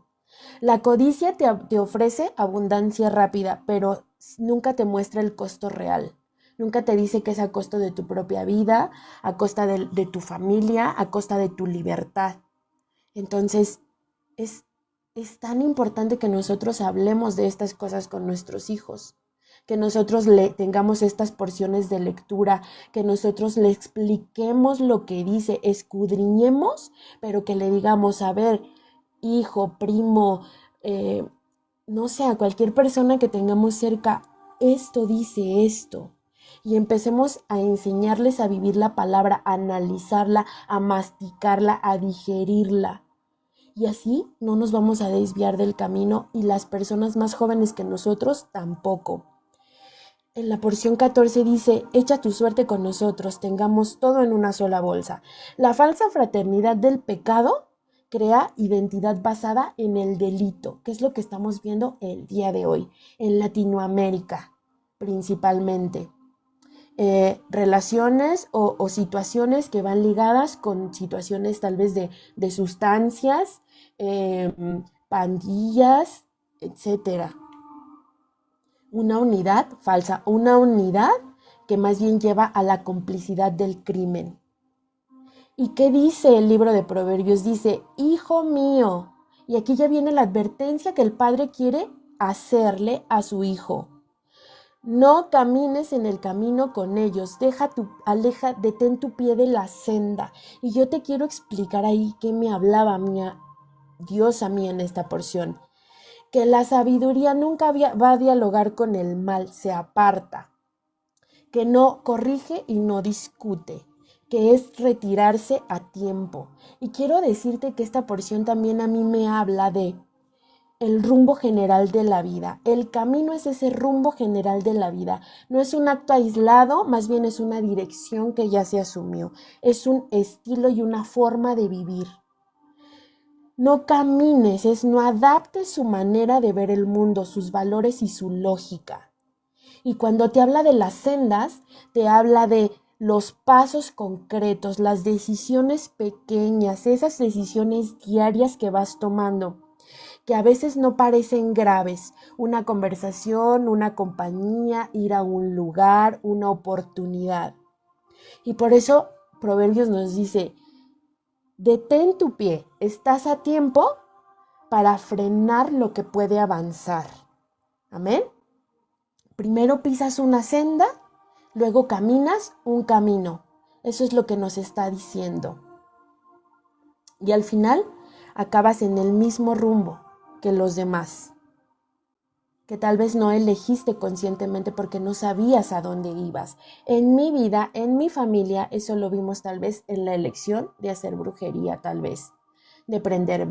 La codicia te ofrece abundancia rápida, pero nunca te muestra el costo real. Nunca te dice que es a costo de tu propia vida, a costa de tu familia, a costa de tu libertad. Entonces, es tan importante que nosotros hablemos de estas cosas con nuestros hijos, que nosotros tengamos estas porciones de lectura, que nosotros le expliquemos lo que dice, escudriñemos, pero que le digamos, a ver, hijo, primo, no sé, a cualquier persona que tengamos cerca, esto dice esto. Y empecemos a enseñarles a vivir la palabra, a analizarla, a masticarla, a digerirla. Y así no nos vamos a desviar del camino y las personas más jóvenes que nosotros tampoco. En la porción 14 dice, echa tu suerte con nosotros, tengamos todo en una sola bolsa. La falsa fraternidad del pecado crea identidad basada en el delito, que es lo que estamos viendo el día de hoy, en Latinoamérica principalmente. Relaciones o situaciones que van ligadas con situaciones tal vez de sustancias, pandillas, etcétera. Una unidad falsa, una unidad que más bien lleva a la complicidad del crimen. ¿Y qué dice el libro de Proverbios? Dice, hijo mío, y aquí ya viene la advertencia que el padre quiere hacerle a su hijo. No camines en el camino con ellos, detén tu pie de la senda. Y yo te quiero explicar ahí qué me hablaba Dios a mí en esta porción. Que la sabiduría nunca va a dialogar con el mal, se aparta. que no corrige y no discute, que es retirarse a tiempo. Y quiero decirte que esta porción también a mí me habla de el rumbo general de la vida. El camino es ese rumbo general de la vida. No es un acto aislado, más bien es una dirección que ya se asumió. Es un estilo y una forma de vivir. No camines, no adaptes su manera de ver el mundo, sus valores y su lógica. Y cuando te habla de las sendas, te habla de los pasos concretos, las decisiones pequeñas, esas decisiones diarias que vas tomando, que a veces no parecen graves. Una conversación, una compañía, ir a un lugar, una oportunidad. Y por eso Proverbios nos dice, detén tu pie, estás a tiempo para frenar lo que puede avanzar. Amén. Primero pisas una senda, luego caminas un camino. Eso es lo que nos está diciendo. Y al final acabas en el mismo rumbo que los demás, que tal vez no elegiste conscientemente porque no sabías a dónde ibas. En mi vida, en mi familia, eso lo vimos tal vez en la elección de hacer brujería, tal vez. De prender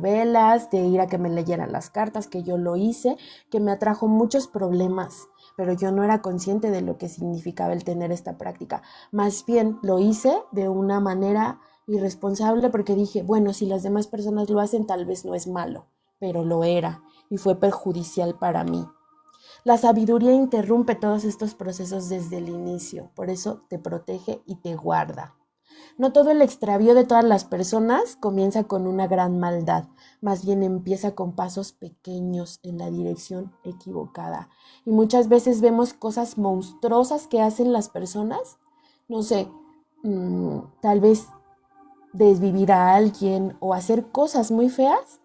velas, de ir a que me leyeran las cartas, que yo lo hice, que me atrajo muchos problemas, pero yo no era consciente de lo que significaba el tener esta práctica. Más bien lo hice de una manera irresponsable porque dije, bueno, si las demás personas lo hacen, tal vez no es malo, pero lo era y fue perjudicial para mí. La sabiduría interrumpe todos estos procesos desde el inicio, por eso te protege y te guarda. No todo el extravío de todas las personas comienza con una gran maldad, más bien empieza con pasos pequeños en la dirección equivocada. Y muchas veces vemos cosas monstruosas que hacen las personas, no sé, tal vez desvivir a alguien o hacer cosas muy feas,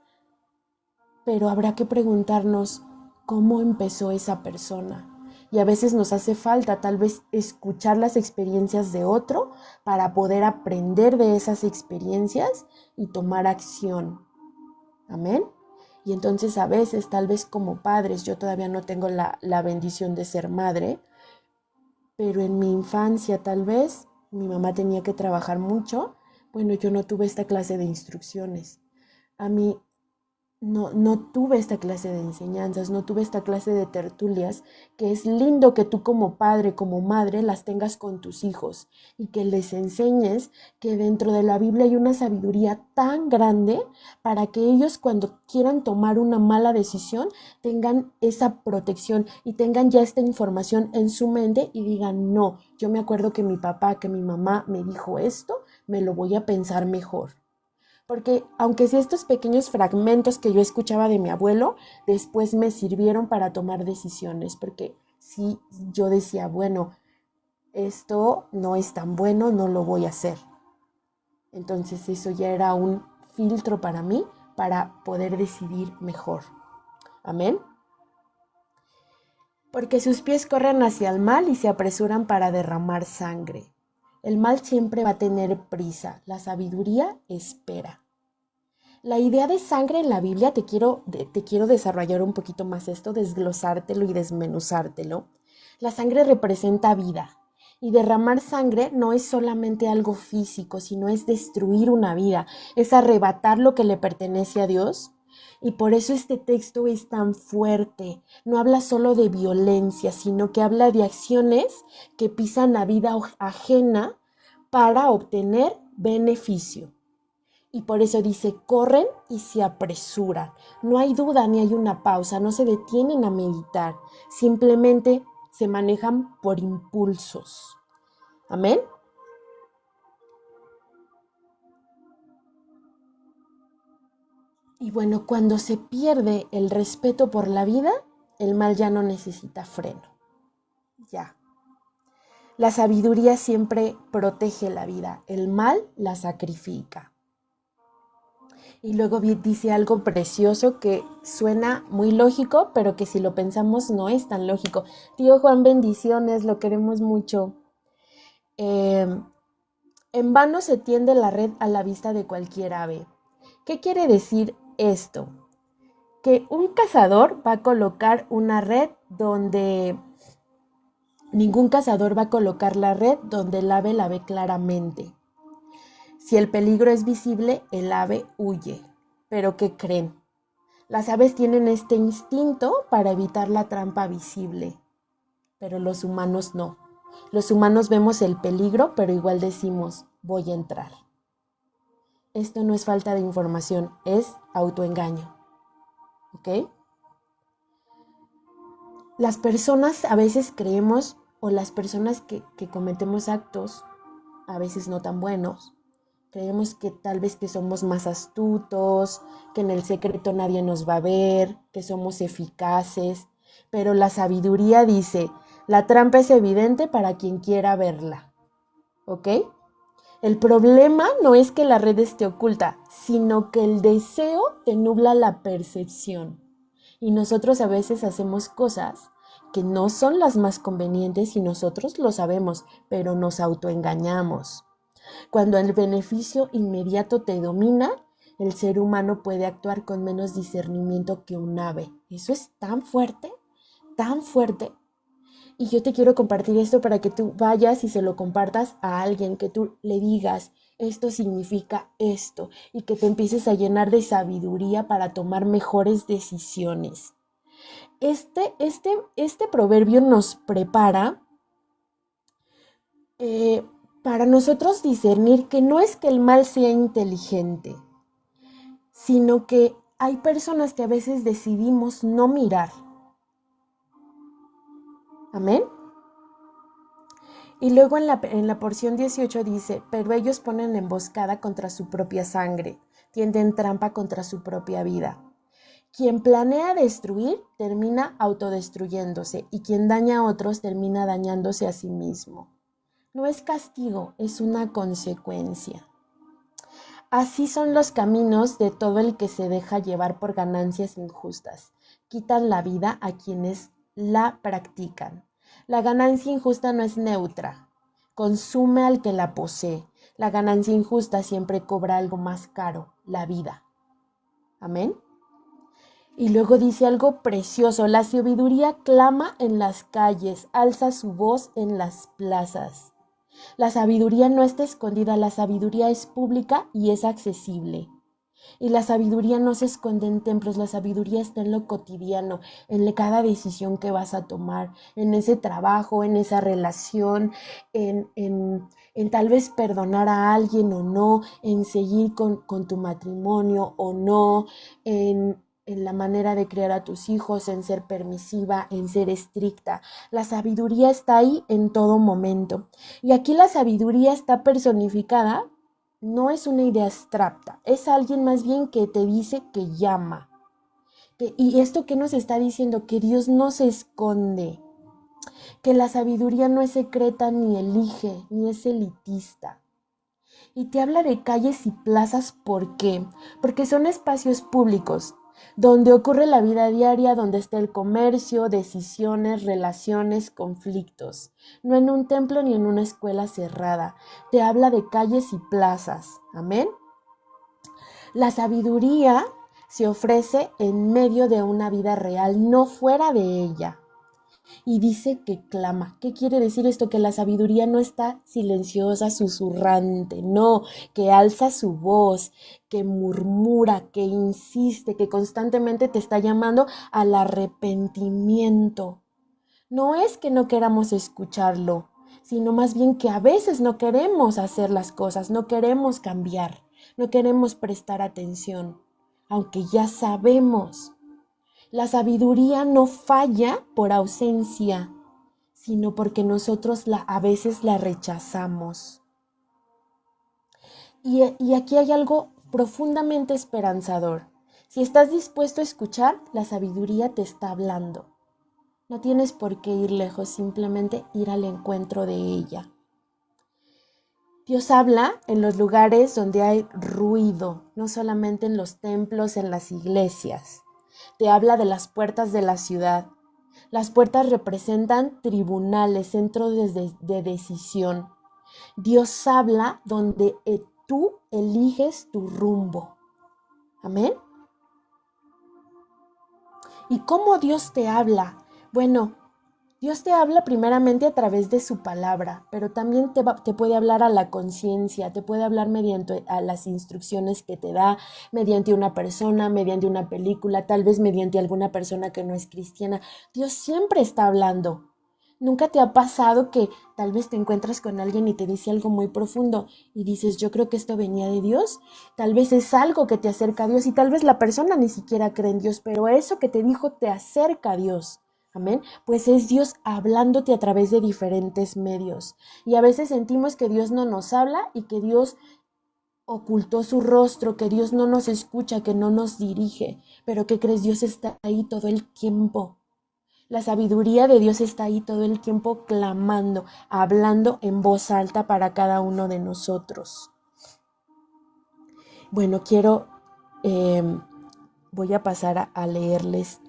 pero habrá que preguntarnos cómo empezó esa persona. Y a veces nos hace falta tal vez escuchar las experiencias de otro para poder aprender de esas experiencias y tomar acción. Amén. Y entonces a veces, tal vez como padres, yo todavía no tengo la bendición de ser madre, pero en mi infancia tal vez mi mamá tenía que trabajar mucho. Bueno, yo no tuve esta clase de instrucciones. A mí no tuve esta clase de enseñanzas, no tuve esta clase de tertulias, que es lindo que tú como padre, como madre, las tengas con tus hijos y que les enseñes que dentro de la Biblia hay una sabiduría tan grande para que ellos cuando quieran tomar una mala decisión tengan esa protección y tengan ya esta información en su mente y digan, no, yo me acuerdo que mi papá, que mi mamá me dijo esto, me lo voy a pensar mejor. Porque aunque sea estos pequeños fragmentos que yo escuchaba de mi abuelo, después me sirvieron para tomar decisiones, porque si yo decía, bueno, esto no es tan bueno, no lo voy a hacer. Entonces eso ya era un filtro para mí, para poder decidir mejor. Amén. Porque sus pies corren hacia el mal y se apresuran para derramar sangre. El mal siempre va a tener prisa, la sabiduría espera. La idea de sangre en la Biblia, te quiero desarrollar un poquito más esto, desglosártelo y desmenuzártelo. La sangre representa vida y derramar sangre no es solamente algo físico, sino es destruir una vida, es arrebatar lo que le pertenece a Dios. Y por eso este texto es tan fuerte. No habla solo de violencia, sino que habla de acciones que pisan la vida ajena para obtener beneficio. Y por eso dice, corren y se apresuran. No hay duda ni hay una pausa, no se detienen a meditar. Simplemente se manejan por impulsos. Amén. Y bueno, cuando se pierde el respeto por la vida, el mal ya no necesita freno. Ya. La sabiduría siempre protege la vida, el mal la sacrifica. Y luego dice algo precioso que suena muy lógico, pero que si lo pensamos no es tan lógico. Tío Juan, bendiciones, lo queremos mucho. En vano se tiende la red a la vista de cualquier ave. ¿Qué quiere decir esto? Que un cazador va a colocar una red donde Ningún cazador va a colocar la red donde el ave la ve claramente. Si el peligro es visible, el ave huye. ¿Pero qué creen? Las aves tienen este instinto para evitar la trampa visible, pero los humanos no. Los humanos vemos el peligro, pero igual decimos, voy a entrar. Esto no es falta de información, es autoengaño. ¿Ok? Las personas a veces creemos, o las personas que cometemos actos, a veces no tan buenos, creemos que tal vez que somos más astutos, que en el secreto nadie nos va a ver, que somos eficaces, pero la sabiduría dice, la trampa es evidente para quien quiera verla, ¿ok? El problema no es que la red esté oculta, sino que el deseo te nubla la percepción. Y nosotros a veces hacemos cosas que no son las más convenientes y nosotros lo sabemos, pero nos autoengañamos. Cuando el beneficio inmediato te domina, el ser humano puede actuar con menos discernimiento que un ave. Eso es tan fuerte, tan fuerte. Y yo te quiero compartir esto para que tú vayas y se lo compartas a alguien, que tú le digas, esto significa esto, y que te empieces a llenar de sabiduría para tomar mejores decisiones. Este proverbio nos prepara para nosotros discernir que no es que el mal sea inteligente, sino que hay personas que a veces decidimos no mirar. Amén. Y luego en la porción 18 dice, pero ellos ponen emboscada contra su propia sangre, tienden trampa contra su propia vida. Quien planea destruir termina autodestruyéndose y quien daña a otros termina dañándose a sí mismo. No es castigo, es una consecuencia. Así son los caminos de todo el que se deja llevar por ganancias injustas. Quitan la vida a quienes la practican. La ganancia injusta no es neutra, consume al que la posee. La ganancia injusta siempre cobra algo más caro, la vida. Amén. Y luego dice algo precioso, la sabiduría clama en las calles, alza su voz en las plazas. La sabiduría no está escondida, la sabiduría es pública y es accesible. Y la sabiduría no se esconde en templos, la sabiduría está en lo cotidiano, en cada decisión que vas a tomar, en ese trabajo, en esa relación, en tal vez perdonar a alguien o no, en seguir con tu matrimonio o no, en la manera de criar a tus hijos, en ser permisiva, en ser estricta. La sabiduría está ahí en todo momento. Y aquí la sabiduría está personificada. No es una idea abstracta, es alguien más bien que te dice que llama. Y esto que nos está diciendo, que Dios no se esconde, que la sabiduría no es secreta ni elige, ni es elitista. Y te habla de calles y plazas, ¿por qué? Porque son espacios públicos, donde ocurre la vida diaria, donde está el comercio, decisiones, relaciones, conflictos. No en un templo ni en una escuela cerrada. Te habla de calles y plazas. Amén. La sabiduría se ofrece en medio de una vida real, no fuera de ella. Y dice que clama. ¿Qué quiere decir esto? Que la sabiduría no está silenciosa, susurrante, no, que alza su voz, que murmura, que insiste, que constantemente te está llamando al arrepentimiento. No es que no queramos escucharlo, sino más bien que a veces no queremos hacer las cosas, no queremos cambiar, no queremos prestar atención, aunque ya sabemos. La sabiduría no falla por ausencia, sino porque nosotros a veces la rechazamos. Y aquí hay algo profundamente esperanzador. Si estás dispuesto a escuchar, la sabiduría te está hablando. No tienes por qué ir lejos, simplemente ir al encuentro de ella. Dios habla en los lugares donde hay ruido, no solamente en los templos, en las iglesias. Te habla de las puertas de la ciudad. Las puertas representan tribunales, centros de decisión. Dios habla donde tú eliges tu rumbo. Amén. ¿Y cómo Dios te habla? Bueno, Dios te habla primeramente a través de su palabra, pero también te puede hablar a la conciencia, te puede hablar mediante a las instrucciones que te da, mediante una persona, mediante una película, tal vez mediante alguna persona que no es cristiana. Dios siempre está hablando. ¿Nunca te ha pasado que tal vez te encuentras con alguien y te dice algo muy profundo y dices, yo creo que esto venía de Dios? Tal vez es algo que te acerca a Dios y tal vez la persona ni siquiera cree en Dios, pero eso que te dijo te acerca a Dios. Amén. Pues es Dios hablándote a través de diferentes medios. Y a veces sentimos que Dios no nos habla y que Dios ocultó su rostro, que Dios no nos escucha, que no nos dirige. Pero ¿qué crees? Dios está ahí todo el tiempo. La sabiduría de Dios está ahí todo el tiempo clamando, hablando en voz alta para cada uno de nosotros. Bueno, voy a pasar a leerles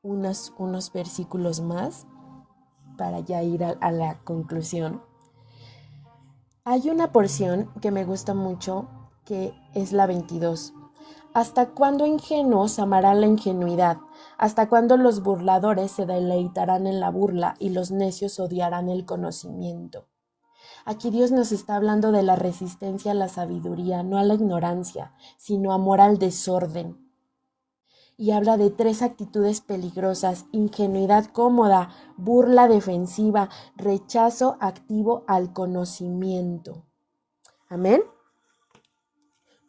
unos versículos más para ya ir a la conclusión. Hay una porción que me gusta mucho, que es la 22. ¿Hasta cuándo ingenuos amarán la ingenuidad? ¿Hasta cuándo los burladores se deleitarán en la burla y los necios odiarán el conocimiento? Aquí Dios nos está hablando de la resistencia a la sabiduría, no a la ignorancia, sino amor al desorden. Y habla de 3 actitudes peligrosas: ingenuidad cómoda, burla defensiva, rechazo activo al conocimiento. Amén.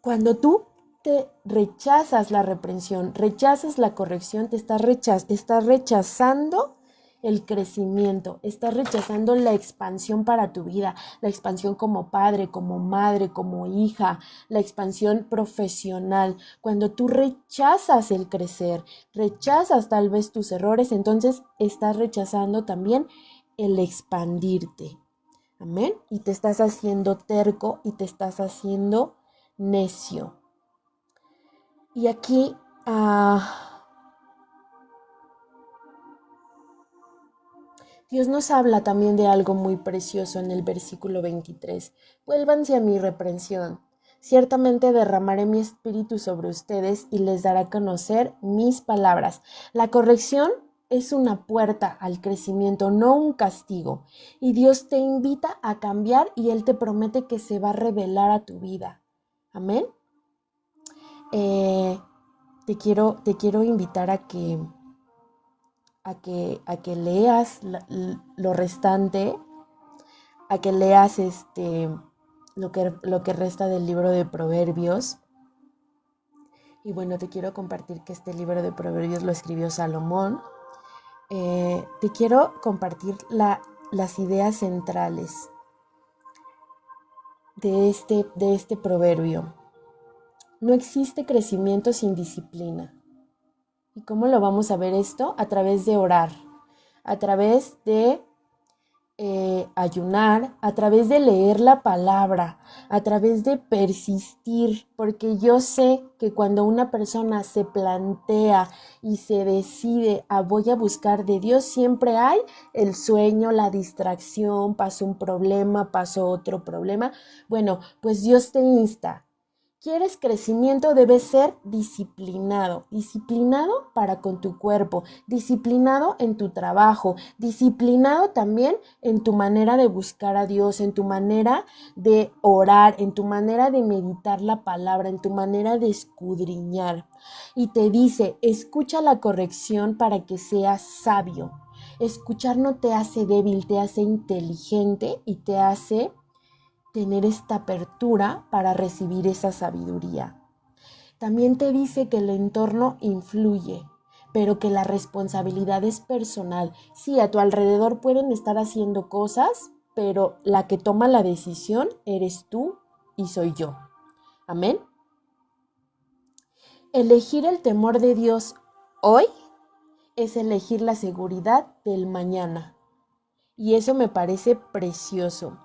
Cuando tú te rechazas la reprensión, rechazas la corrección, estás rechazando el crecimiento, estás rechazando la expansión para tu vida, la expansión como padre, como madre, como hija, la expansión profesional. Cuando tú rechazas el crecer, rechazas tal vez tus errores, entonces estás rechazando también el expandirte. Amén. Y te estás haciendo terco y te estás haciendo necio. Y aquí Dios nos habla también de algo muy precioso en el versículo 23. Vuélvanse a mi reprensión. Ciertamente derramaré mi espíritu sobre ustedes y les daré a conocer mis palabras. La corrección es una puerta al crecimiento, no un castigo. Y Dios te invita a cambiar y Él te promete que se va a revelar a tu vida. Amén. Te quiero invitar a que leas lo restante, a que leas lo que resta del libro de Proverbios. Y bueno, te quiero compartir que este libro de Proverbios lo escribió Salomón. Te quiero compartir las ideas centrales de este proverbio. No existe crecimiento sin disciplina. ¿Y cómo lo vamos a ver esto? A través de orar, a través de ayunar, a través de leer la palabra, a través de persistir, porque yo sé que cuando una persona se plantea y se decide a voy a buscar de Dios, siempre hay el sueño, la distracción, pasó un problema, pasó otro problema. Bueno, pues Dios te insta. ¿Quieres crecimiento? Debes ser disciplinado para con tu cuerpo, disciplinado en tu trabajo, disciplinado también en tu manera de buscar a Dios, en tu manera de orar, en tu manera de meditar la palabra, en tu manera de escudriñar. Y te dice, escucha la corrección para que seas sabio. Escuchar no te hace débil, te hace inteligente y te hace tener esta apertura para recibir esa sabiduría. También te dice que el entorno influye, pero que la responsabilidad es personal. Sí, a tu alrededor pueden estar haciendo cosas, pero la que toma la decisión eres tú y soy yo. Amén. Elegir el temor de Dios hoy es elegir la seguridad del mañana. Y eso me parece precioso.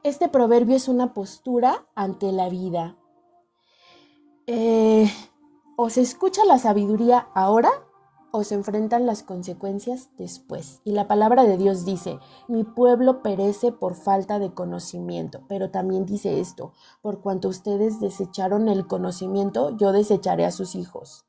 Este proverbio es una postura ante la vida. O se escucha la sabiduría ahora o se enfrentan las consecuencias después. Y la palabra de Dios dice, mi pueblo perece por falta de conocimiento. Pero también dice esto, por cuanto ustedes desecharon el conocimiento, yo desecharé a sus hijos.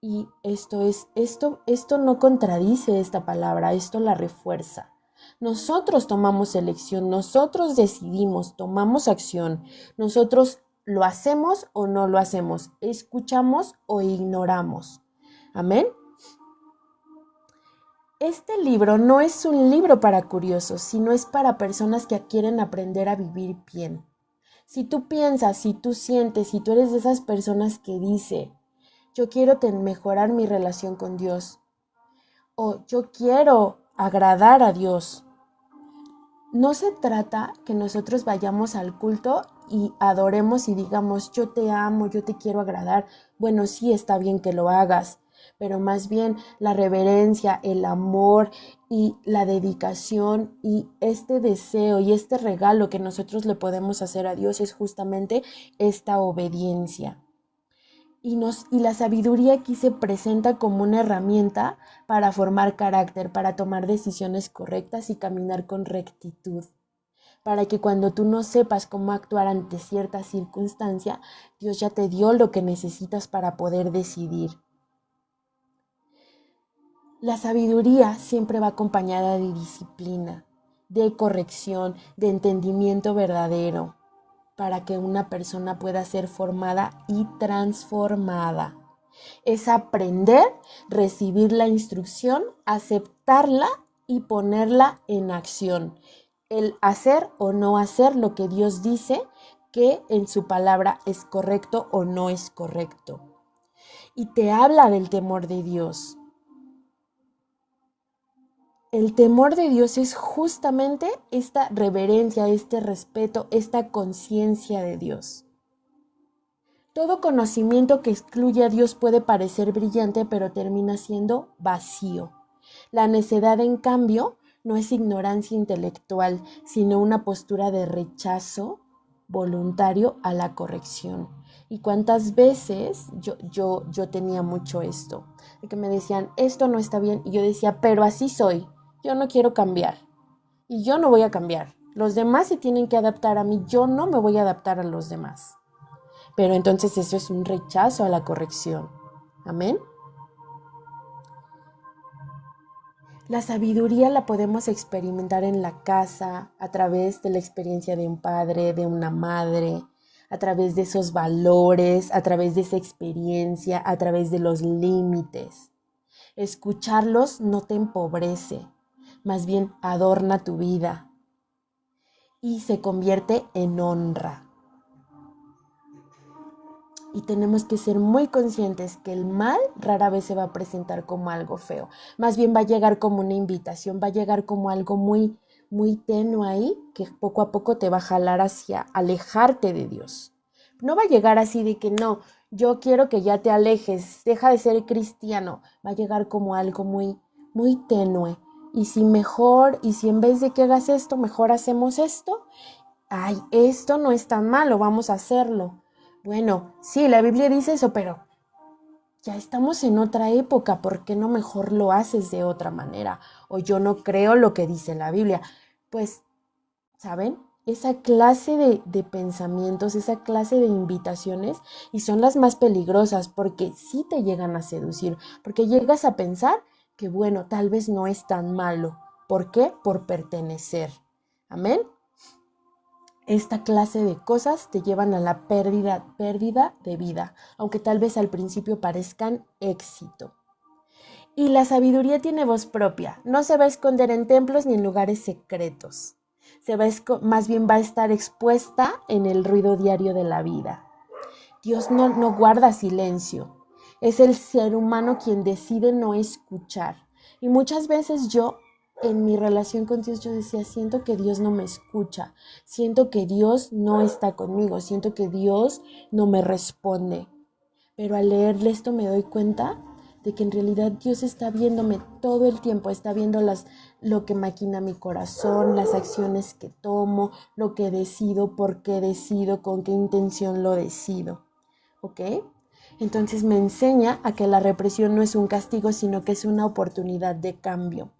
Y esto no contradice esta palabra, esto la refuerza. Nosotros tomamos elección, nosotros decidimos, tomamos acción, nosotros lo hacemos o no lo hacemos, escuchamos o ignoramos. Amén. Este libro no es un libro para curiosos, sino es para personas que quieren aprender a vivir bien. Si tú piensas, si tú sientes, si tú eres de esas personas que dice, yo quiero mejorar mi relación con Dios, o yo quiero agradar a Dios, no se trata que nosotros vayamos al culto y adoremos y digamos, yo te amo, yo te quiero agradar. Bueno, sí está bien que lo hagas, pero más bien la reverencia, el amor y la dedicación y este deseo y este regalo que nosotros le podemos hacer a Dios es justamente esta obediencia. Y la sabiduría aquí se presenta como una herramienta para formar carácter, para tomar decisiones correctas y caminar con rectitud. Para que cuando tú no sepas cómo actuar ante cierta circunstancia, Dios ya te dio lo que necesitas para poder decidir. La sabiduría siempre va acompañada de disciplina, de corrección, de entendimiento verdadero, para que una persona pueda ser formada y transformada. Es aprender, recibir la instrucción, aceptarla y ponerla en acción. El hacer o no hacer lo que Dios dice que en su palabra es correcto o no es correcto. Y te habla del temor de Dios. El temor de Dios es justamente esta reverencia, este respeto, esta conciencia de Dios. Todo conocimiento que excluye a Dios puede parecer brillante, pero termina siendo vacío. La necedad, en cambio, no es ignorancia intelectual, sino una postura de rechazo voluntario a la corrección. Y cuántas veces yo tenía mucho esto, de que me decían, esto no está bien, y yo decía, pero así soy. Yo no quiero cambiar y yo no voy a cambiar. Los demás se tienen que adaptar a mí, yo no me voy a adaptar a los demás. Pero entonces eso es un rechazo a la corrección. Amén. La sabiduría la podemos experimentar en la casa, a través de la experiencia de un padre, de una madre, a través de esos valores, a través de esa experiencia, a través de los límites. Escucharlos no te empobrece. Más bien adorna tu vida y se convierte en honra. Y tenemos que ser muy conscientes que el mal rara vez se va a presentar como algo feo. Más bien va a llegar como una invitación, va a llegar como algo muy, muy tenue ahí, que poco a poco te va a jalar hacia alejarte de Dios. No va a llegar así de que no, yo quiero que ya te alejes, deja de ser cristiano. Va a llegar como algo muy, muy tenue. Y si en vez de que hagas esto, mejor hacemos esto, ay, esto no es tan malo, vamos a hacerlo. Bueno, sí, la Biblia dice eso, pero ya estamos en otra época, ¿por qué no mejor lo haces de otra manera? O yo no creo lo que dice la Biblia. Pues, ¿saben? Esa clase de pensamientos, esa clase de invitaciones, y son las más peligrosas porque sí te llegan a seducir, porque llegas a pensar que bueno, tal vez no es tan malo. ¿Por qué? Por pertenecer. Amén. Esta clase de cosas te llevan a la pérdida de vida, aunque tal vez al principio parezcan éxito. Y la sabiduría tiene voz propia, no se va a esconder en templos ni en lugares secretos. Más bien va a estar expuesta en el ruido diario de la vida. Dios no guarda silencio. Es el ser humano quien decide no escuchar. Y muchas veces yo, en mi relación con Dios, yo decía, siento que Dios no me escucha, siento que Dios no está conmigo, siento que Dios no me responde. Pero al leerle esto me doy cuenta de que en realidad Dios está viéndome todo el tiempo, está viendo lo que maquina mi corazón, las acciones que tomo, lo que decido, por qué decido, con qué intención lo decido. ¿Ok? Entonces me enseña a que la represión no es un castigo, sino que es una oportunidad de cambio.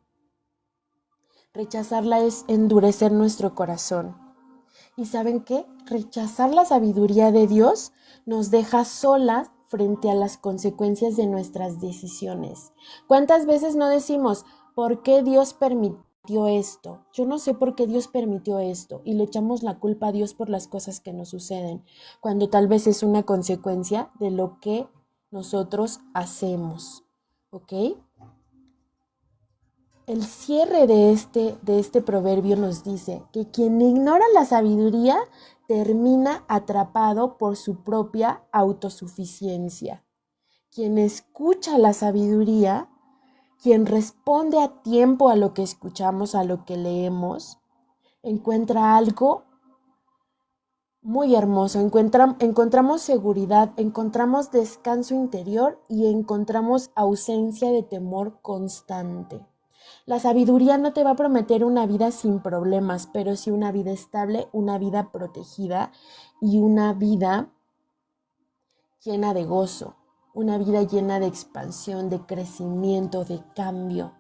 Rechazarla es endurecer nuestro corazón. ¿Y saben qué? Rechazar la sabiduría de Dios nos deja solas frente a las consecuencias de nuestras decisiones. ¿Cuántas veces no decimos, ¿por qué Dios permitió esto? Yo no sé por qué Dios permitió esto y le echamos la culpa a Dios por las cosas que nos suceden, cuando tal vez es una consecuencia de lo que nosotros hacemos, ¿ok? El cierre de este proverbio nos dice que quien ignora la sabiduría termina atrapado por su propia autosuficiencia. Quien escucha la sabiduría, quien responde a tiempo a lo que escuchamos, a lo que leemos, encuentra algo muy hermoso. Encontramos seguridad, encontramos descanso interior y encontramos ausencia de temor constante. La sabiduría no te va a prometer una vida sin problemas, pero sí una vida estable, una vida protegida y una vida llena de gozo, una vida llena de expansión, de crecimiento, de cambio.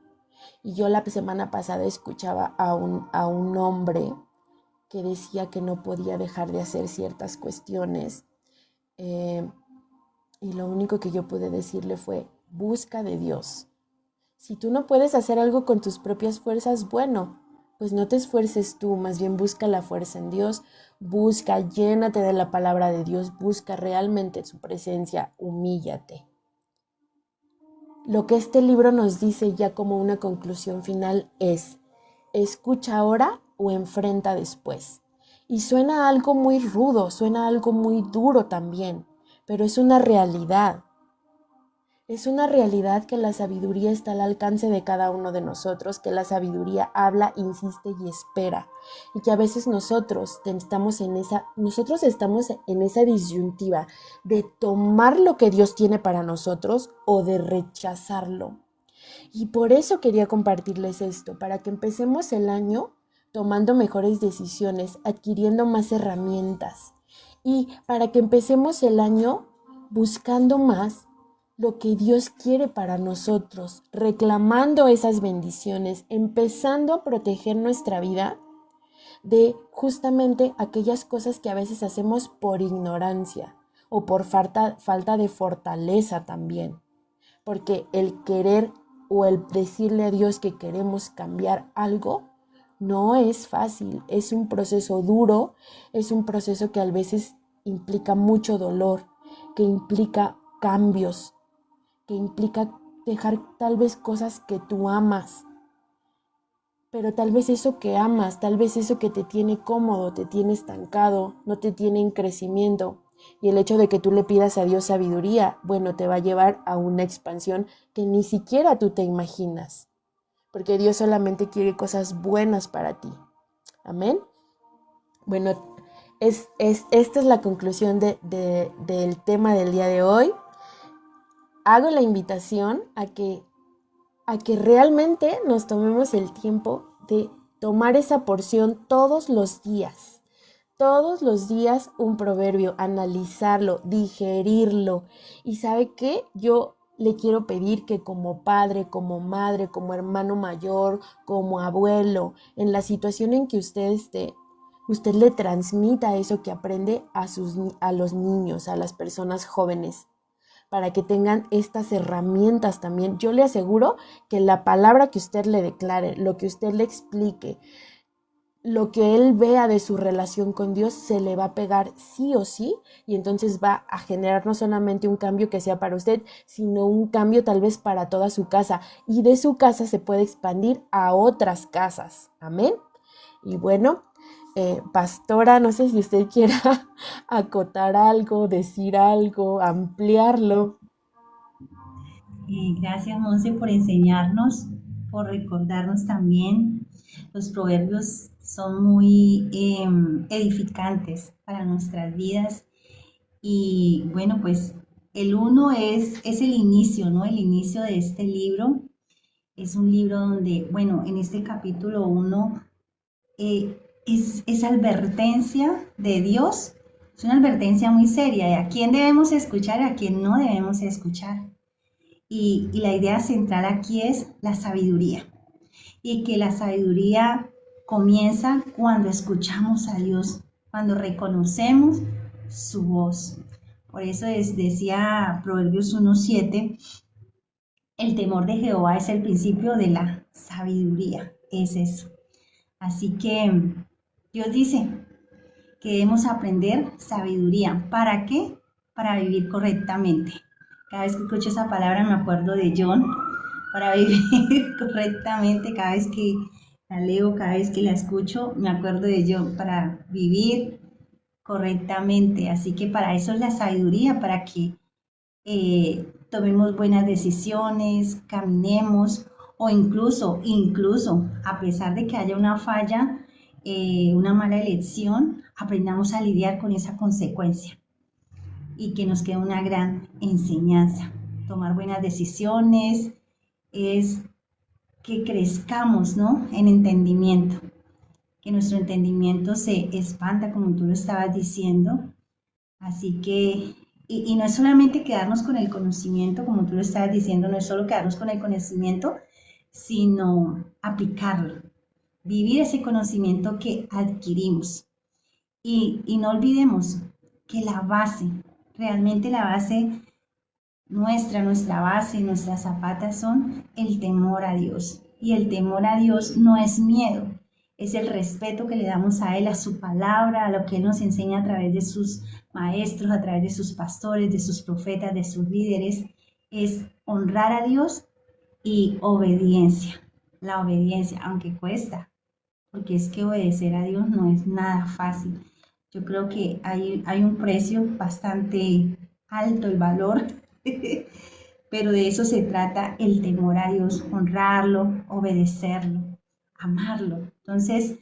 Y yo la semana pasada escuchaba a un hombre que decía que no podía dejar de hacer ciertas cuestiones. Y lo único que yo pude decirle fue, busca de Dios. Si tú no puedes hacer algo con tus propias fuerzas, bueno, pues no te esfuerces tú, más bien busca la fuerza en Dios, busca, llénate de la palabra de Dios, busca realmente su presencia, humíllate. Lo que este libro nos dice ya como una conclusión final es, escucha ahora o enfrenta después. Y suena algo muy rudo, suena algo muy duro también, pero es una realidad. Es una realidad que la sabiduría está al alcance de cada uno de nosotros, que la sabiduría habla, insiste y espera. Y que a veces nosotros estamos en esa disyuntiva de tomar lo que Dios tiene para nosotros o de rechazarlo. Y por eso quería compartirles esto, para que empecemos el año tomando mejores decisiones, adquiriendo más herramientas. Y para que empecemos el año buscando más lo que Dios quiere para nosotros, reclamando esas bendiciones, empezando a proteger nuestra vida de justamente aquellas cosas que a veces hacemos por ignorancia o por falta de fortaleza también. Porque el querer o el decirle a Dios que queremos cambiar algo no es fácil, es un proceso duro, es un proceso que a veces implica mucho dolor, que implica cambios, que implica dejar tal vez cosas que tú amas, pero tal vez eso que amas, tal vez eso que te tiene cómodo, te tiene estancado, no te tiene en crecimiento. Y el hecho de que tú le pidas a Dios sabiduría, bueno, te va a llevar a una expansión que ni siquiera tú te imaginas, porque Dios solamente quiere cosas buenas para ti. Amén. Bueno, esta es la conclusión del tema del día de hoy. Hago la invitación a que realmente nos tomemos el tiempo de tomar esa porción todos los días un proverbio, analizarlo, digerirlo. Y ¿sabe qué? Yo le quiero pedir que como padre, como madre, como hermano mayor, como abuelo, en la situación en que usted esté, usted le transmita eso que aprende a los niños, a las personas jóvenes, para que tengan estas herramientas también. Yo le aseguro que la palabra que usted le declare, lo que usted le explique, lo que él vea de su relación con Dios se le va a pegar sí o sí, y entonces va a generar no solamente un cambio que sea para usted, sino un cambio tal vez para toda su casa, y de su casa se puede expandir a otras casas. Amén. Y bueno, pastora, no sé si usted quiera acotar algo, decir algo, ampliarlo. Gracias, Monse, por enseñarnos, por recordarnos también. Los proverbios son muy edificantes para nuestras vidas. Y bueno, pues el 1 es el inicio, ¿no? El inicio de este libro. Es un libro donde, bueno, en este capítulo 1 es advertencia de Dios. Es una advertencia muy seria de a quién debemos escuchar y a quién no debemos escuchar. Y la idea central aquí es la sabiduría. Y que la sabiduría comienza cuando escuchamos a Dios, cuando reconocemos su voz. Por eso decía Proverbios 1:7, el temor de Jehová es el principio de la sabiduría, es eso. Así que Dios dice que debemos aprender sabiduría. ¿Para qué? Para vivir correctamente. Cada vez que escucho esa palabra me acuerdo de John, para vivir correctamente, cada vez que la leo, cada vez que la escucho, me acuerdo de John, para vivir correctamente. Así que para eso es la sabiduría, para que tomemos buenas decisiones, caminemos, o incluso, a pesar de que haya una falla, una mala elección, aprendamos a lidiar con esa consecuencia y que nos quede una gran enseñanza. Tomar buenas decisiones es que crezcamos, ¿no?, en entendimiento, que nuestro entendimiento se expanda, como tú lo estabas diciendo. Así que, y no es solamente quedarnos con el conocimiento, como tú lo estabas diciendo, no es solo quedarnos con el conocimiento, sino aplicarlo, vivir ese conocimiento que adquirimos. Y no olvidemos que la base, realmente la base, nuestra base, nuestras zapatas son el temor a Dios. Y el temor a Dios no es miedo, es el respeto que le damos a Él, a su palabra, a lo que Él nos enseña a través de sus maestros, a través de sus pastores, de sus profetas, de sus líderes. Es honrar a Dios y obediencia. La obediencia, aunque cuesta, porque es que obedecer a Dios no es nada fácil. Yo creo que hay un precio bastante alto, el valor, pero de eso se trata el temor a Dios, honrarlo, obedecerlo, amarlo. Entonces,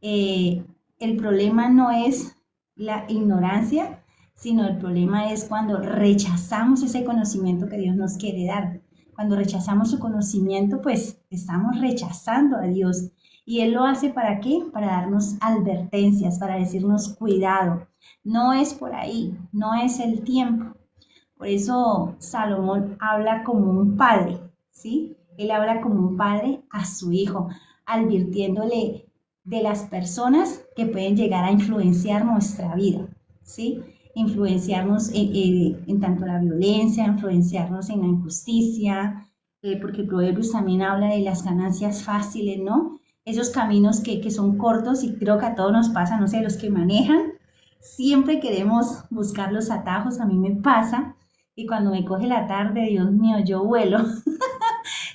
el problema no es la ignorancia, sino el problema es cuando rechazamos ese conocimiento que Dios nos quiere dar. Cuando rechazamos su conocimiento, pues estamos rechazando a Dios. ¿Y Él lo hace para qué? Para darnos advertencias, para decirnos cuidado. No es por ahí, no es el tiempo. Por eso Salomón habla como un padre, ¿sí? Él habla como un padre a su hijo, advirtiéndole de las personas que pueden llegar a influenciar nuestra vida, ¿sí? Influenciarnos en tanto la violencia, influenciarnos en la injusticia, porque Proverbios también habla de las ganancias fáciles, ¿no? Esos caminos que son cortos, y creo que a todos nos pasa, no sé, los que manejan, siempre queremos buscar los atajos. A mí me pasa, y cuando me coge la tarde, Dios mío, yo vuelo,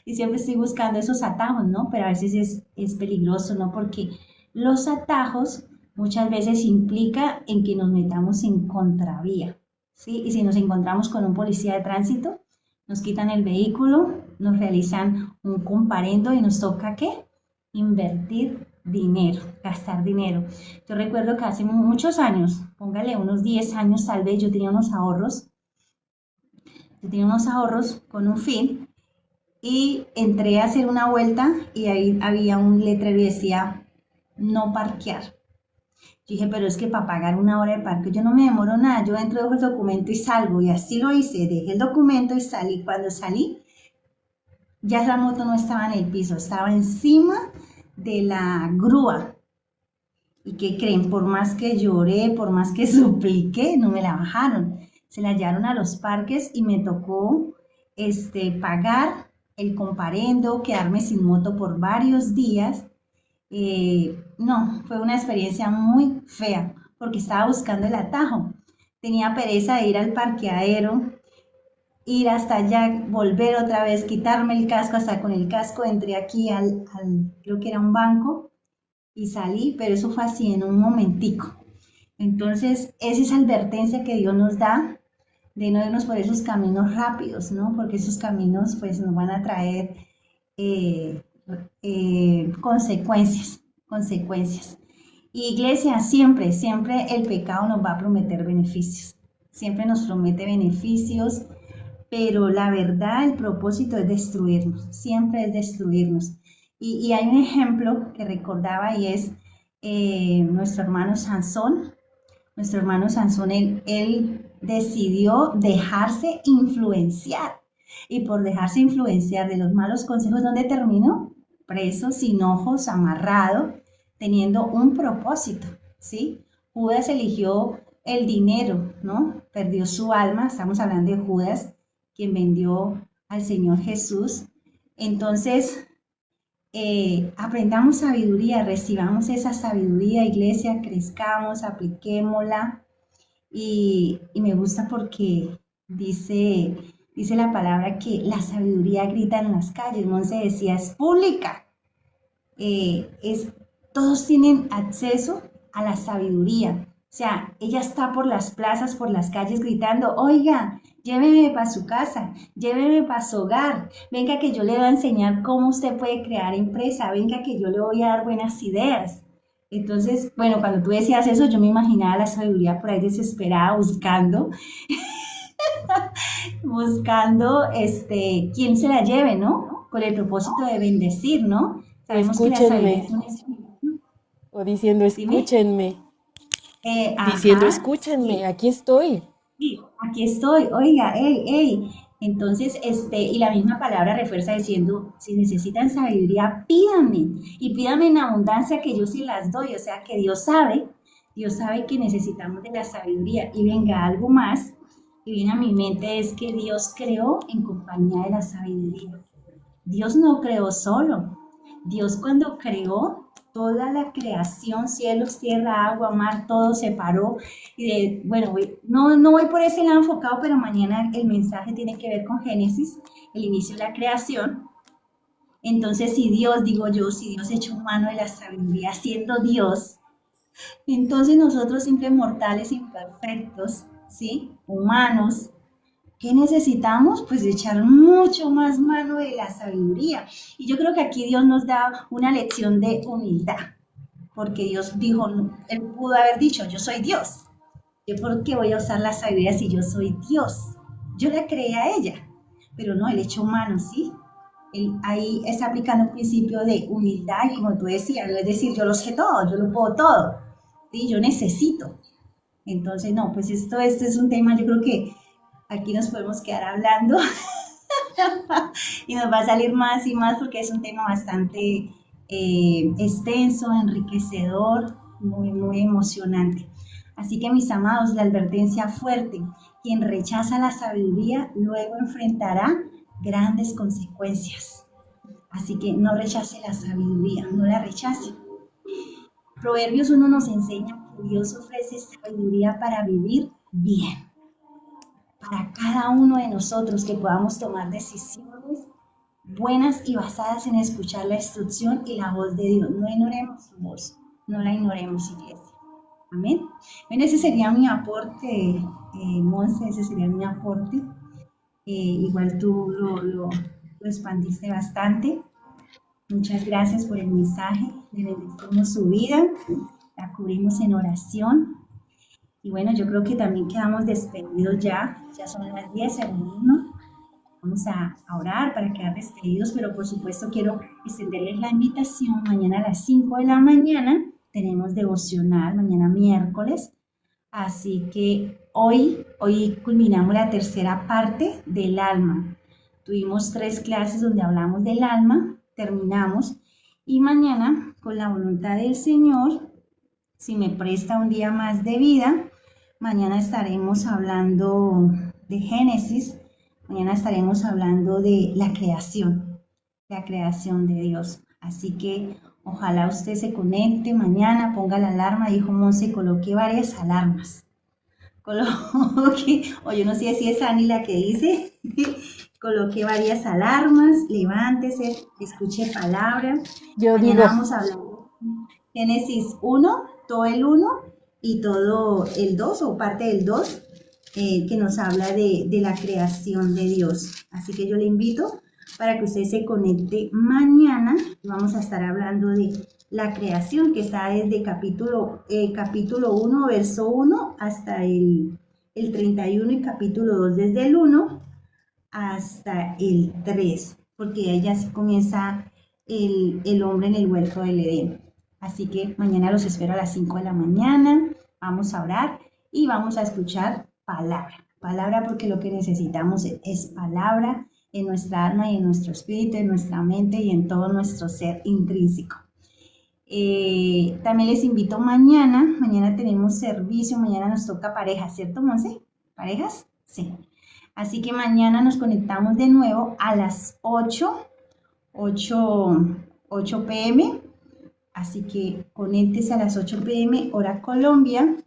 y siempre estoy buscando esos atajos, ¿no? Pero a veces es peligroso, ¿no? Porque los atajos muchas veces implica en que nos metamos en contravía, ¿sí? Y si nos encontramos con un policía de tránsito, nos quitan el vehículo, nos realizan un comparendo y nos toca, ¿qué? Invertir dinero, gastar dinero. Yo recuerdo que hace muchos años, póngale unos 10 años tal vez, yo tenía unos ahorros con un fin, y entré a hacer una vuelta y ahí había un letrero y decía no parquear. Yo dije, pero es que para pagar una hora de parque yo no me demoro nada, yo entro, dejo el documento y salgo, y así lo hice, dejé el documento y salí. Cuando salí, ya la moto no estaba en el piso, estaba encima de la grúa. ¿Y qué creen? Por más que lloré, por más que supliqué, no me la bajaron. Se la llevaron a los parques y me tocó pagar el comparendo, quedarme sin moto por varios días. No, fue una experiencia muy fea, porque estaba buscando el atajo. Tenía pereza de ir al parqueadero, ir hasta allá, volver otra vez, quitarme el casco, hasta con el casco entré aquí creo que era un banco, y salí, pero eso fue así en un momentico. Entonces, esa es advertencia que Dios nos da, de no irnos por esos caminos rápidos, ¿no? Porque esos caminos pues nos van a traer consecuencias. Y iglesia, siempre el pecado nos va a prometer beneficios, siempre nos promete beneficios, pero la verdad, el propósito es destruirnos, siempre es destruirnos. Y hay un ejemplo que recordaba, y es nuestro hermano Sansón. Nuestro hermano Sansón, él decidió dejarse influenciar, y por dejarse influenciar de los malos consejos, ¿dónde terminó? Preso, sin ojos, amarrado, teniendo un propósito, ¿sí? Judas eligió el dinero, ¿no? Perdió su alma, estamos hablando de Judas, quien vendió al Señor Jesús. Entonces, aprendamos sabiduría, recibamos esa sabiduría, iglesia, crezcamos, apliquémosla. Y me gusta porque dice la palabra que la sabiduría grita en las calles. Monse decía, es pública. Todos tienen acceso a la sabiduría. O sea, ella está por las plazas, por las calles gritando, oiga, lléveme para su casa, lléveme para su hogar, venga que yo le voy a enseñar cómo usted puede crear empresa, venga que yo le voy a dar buenas ideas. Entonces, bueno, cuando tú decías eso, yo me imaginaba la sabiduría por ahí desesperada buscando, quién se la lleve, ¿no? Con el propósito de bendecir, ¿no? Sabemos que la sabiduría es un espíritu. O diciendo, Dime. escúchenme. Diciendo, Ajá, escúchenme, sí. aquí estoy. Sí, aquí estoy, oiga, hey. Entonces, y la misma palabra refuerza diciendo, si necesitan sabiduría, pídanme, y pídanme en abundancia que yo sí las doy, o sea que Dios sabe que necesitamos de la sabiduría. Y venga, algo más que viene a mi mente es que Dios creó en compañía de la sabiduría. Dios no creó solo. Dios cuando creó toda la creación, cielos, tierra, agua, mar, todo se paró. Bueno, no voy por ese lado enfocado, pero mañana el mensaje tiene que ver con Génesis, el inicio de la creación. Entonces, si Dios echó mano de la sabiduría siendo Dios, entonces nosotros simples mortales imperfectos, ¿sí? Humanos, ¿qué necesitamos? Pues echar mucho más mano de la sabiduría. Y yo creo que aquí Dios nos da una lección de humildad, porque Dios dijo, Él pudo haber dicho, yo soy Dios. ¿Yo por qué voy a usar la sabiduría si yo soy Dios? Yo la creé a ella, pero no, Él echó mano, ¿sí? Él ahí está aplicando un principio de humildad, y como tú decías, no es decir, yo lo sé todo, yo lo puedo todo, ¿sí? Yo necesito. Entonces, no, pues esto es un tema, yo creo que aquí nos podemos quedar hablando y nos va a salir más y más porque es un tema bastante extenso, enriquecedor, muy emocionante. Así que mis amados, la advertencia fuerte, quien rechaza la sabiduría luego enfrentará grandes consecuencias. Así que no rechace la sabiduría, no la rechace. Proverbios 1 nos enseña que Dios ofrece sabiduría para vivir bien. Para cada uno de nosotros, que podamos tomar decisiones buenas y basadas en escuchar la instrucción y la voz de Dios. No ignoremos su voz, no la ignoremos, iglesia. Amén. Bueno, ese sería mi aporte, Monse, ese sería mi aporte. Igual tú lo expandiste bastante. Muchas gracias por el mensaje. Le bendecimos su vida, la cubrimos en oración. Y bueno, yo creo que también quedamos despedidos ya son las 10:01. Vamos a orar para quedar despedidos, pero por supuesto quiero extenderles la invitación. Mañana a las 5 de la mañana tenemos devocional, mañana miércoles. Así que hoy culminamos la tercera parte del alma. Tuvimos 3 clases donde hablamos del alma, terminamos. Y mañana, con la voluntad del Señor, si me presta un día más de vida, mañana estaremos hablando de Génesis, mañana estaremos hablando de la creación de Dios. Así que ojalá usted se conecte mañana, ponga la alarma, dijo Monse, coloqué varias alarmas. O yo no sé si es Ani la que dice, coloqué varias alarmas, levántese, escuche palabra. Yo mañana digo, vamos a hablar de Génesis 1, todo el 1 y todo el 2 o parte del 2, que nos habla de la creación de Dios. Así que yo le invito para que usted se conecte mañana. Vamos a estar hablando de la creación, que está desde capítulo 1, verso 1 hasta el 31, y capítulo 2 desde el 1 hasta el 3, porque ahí ya comienza el hombre en el huerto del Edén. Así que mañana los espero a las 5 de la mañana. Vamos a orar y vamos a escuchar palabra, porque lo que necesitamos es palabra en nuestra alma y en nuestro espíritu, en nuestra mente y en todo nuestro ser intrínseco. También les invito mañana tenemos servicio, mañana nos toca parejas, ¿cierto, Monse? ¿Parejas? Sí. Así que mañana nos conectamos de nuevo a las 8 p.m. Así que conéctese a las 8 p.m. hora Colombia.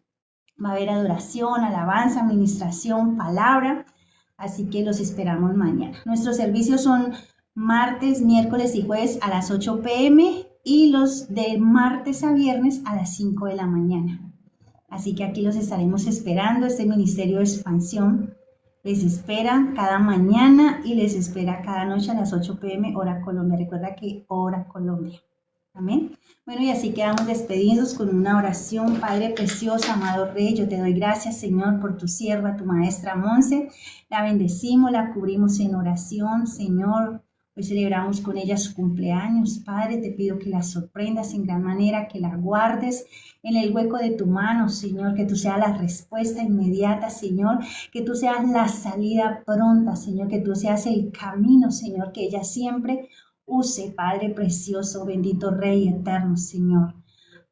Va a haber adoración, alabanza, administración, palabra. Así que los esperamos mañana. Nuestros servicios son martes, miércoles y jueves a las 8 p.m. y los de martes a viernes a las 5 de la mañana. Así que aquí los estaremos esperando. Este Ministerio de Expansión les espera cada mañana y les espera cada noche a las 8 p.m. hora Colombia. Recuerda que hora Colombia. Amén. Bueno, y así quedamos despedidos con una oración. Padre precioso, amado Rey, yo te doy gracias, Señor, por tu sierva, tu maestra Monse. La bendecimos, la cubrimos en oración, Señor. Hoy celebramos con ella su cumpleaños. Padre, te pido que la sorprendas en gran manera, que la guardes en el hueco de tu mano, Señor, que tú seas la respuesta inmediata, Señor, que tú seas la salida pronta, Señor, que tú seas el camino, Señor, que ella siempre use, Padre precioso, bendito Rey eterno, Señor.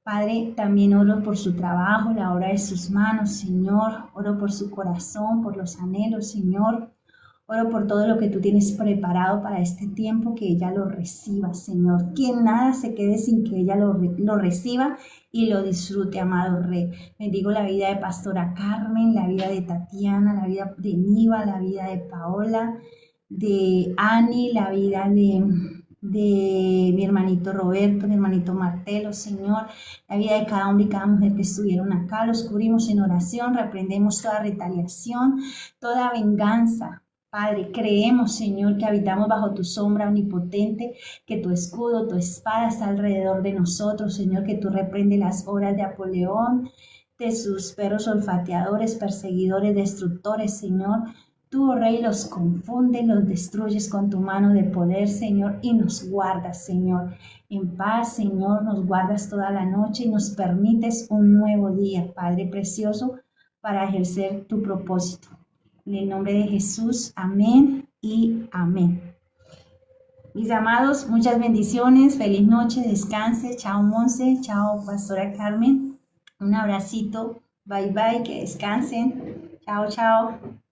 Padre, también oro por su trabajo, la obra de sus manos, Señor. Oro por su corazón, por los anhelos, Señor. Oro por todo lo que tú tienes preparado para este tiempo, que ella lo reciba, Señor. Que nada se quede sin que ella lo reciba y lo disfrute, amado Rey. Bendigo la vida de Pastora Carmen, la vida de Tatiana, la vida de Niva, la vida de Paola, de Ani, la vida de mi hermanito Roberto, mi hermanito Martelo, Señor, la vida de cada hombre y cada mujer que estuvieron acá. Los cubrimos en oración, reprendemos toda retaliación, toda venganza. Padre, creemos, Señor, que habitamos bajo tu sombra omnipotente, que tu escudo, tu espada está alrededor de nosotros, Señor, que tú reprendes las obras de Apoleón, de sus perros olfateadores, perseguidores, destructores, Señor. Tú, oh Rey, los confundes, los destruyes con tu mano de poder, Señor, y nos guardas, Señor. En paz, Señor, nos guardas toda la noche y nos permites un nuevo día, Padre precioso, para ejercer tu propósito. En el nombre de Jesús, amén y amén. Mis amados, muchas bendiciones, feliz noche, descanse, chao Monse, chao Pastora Carmen, un abracito, bye bye, que descansen, chao, chao.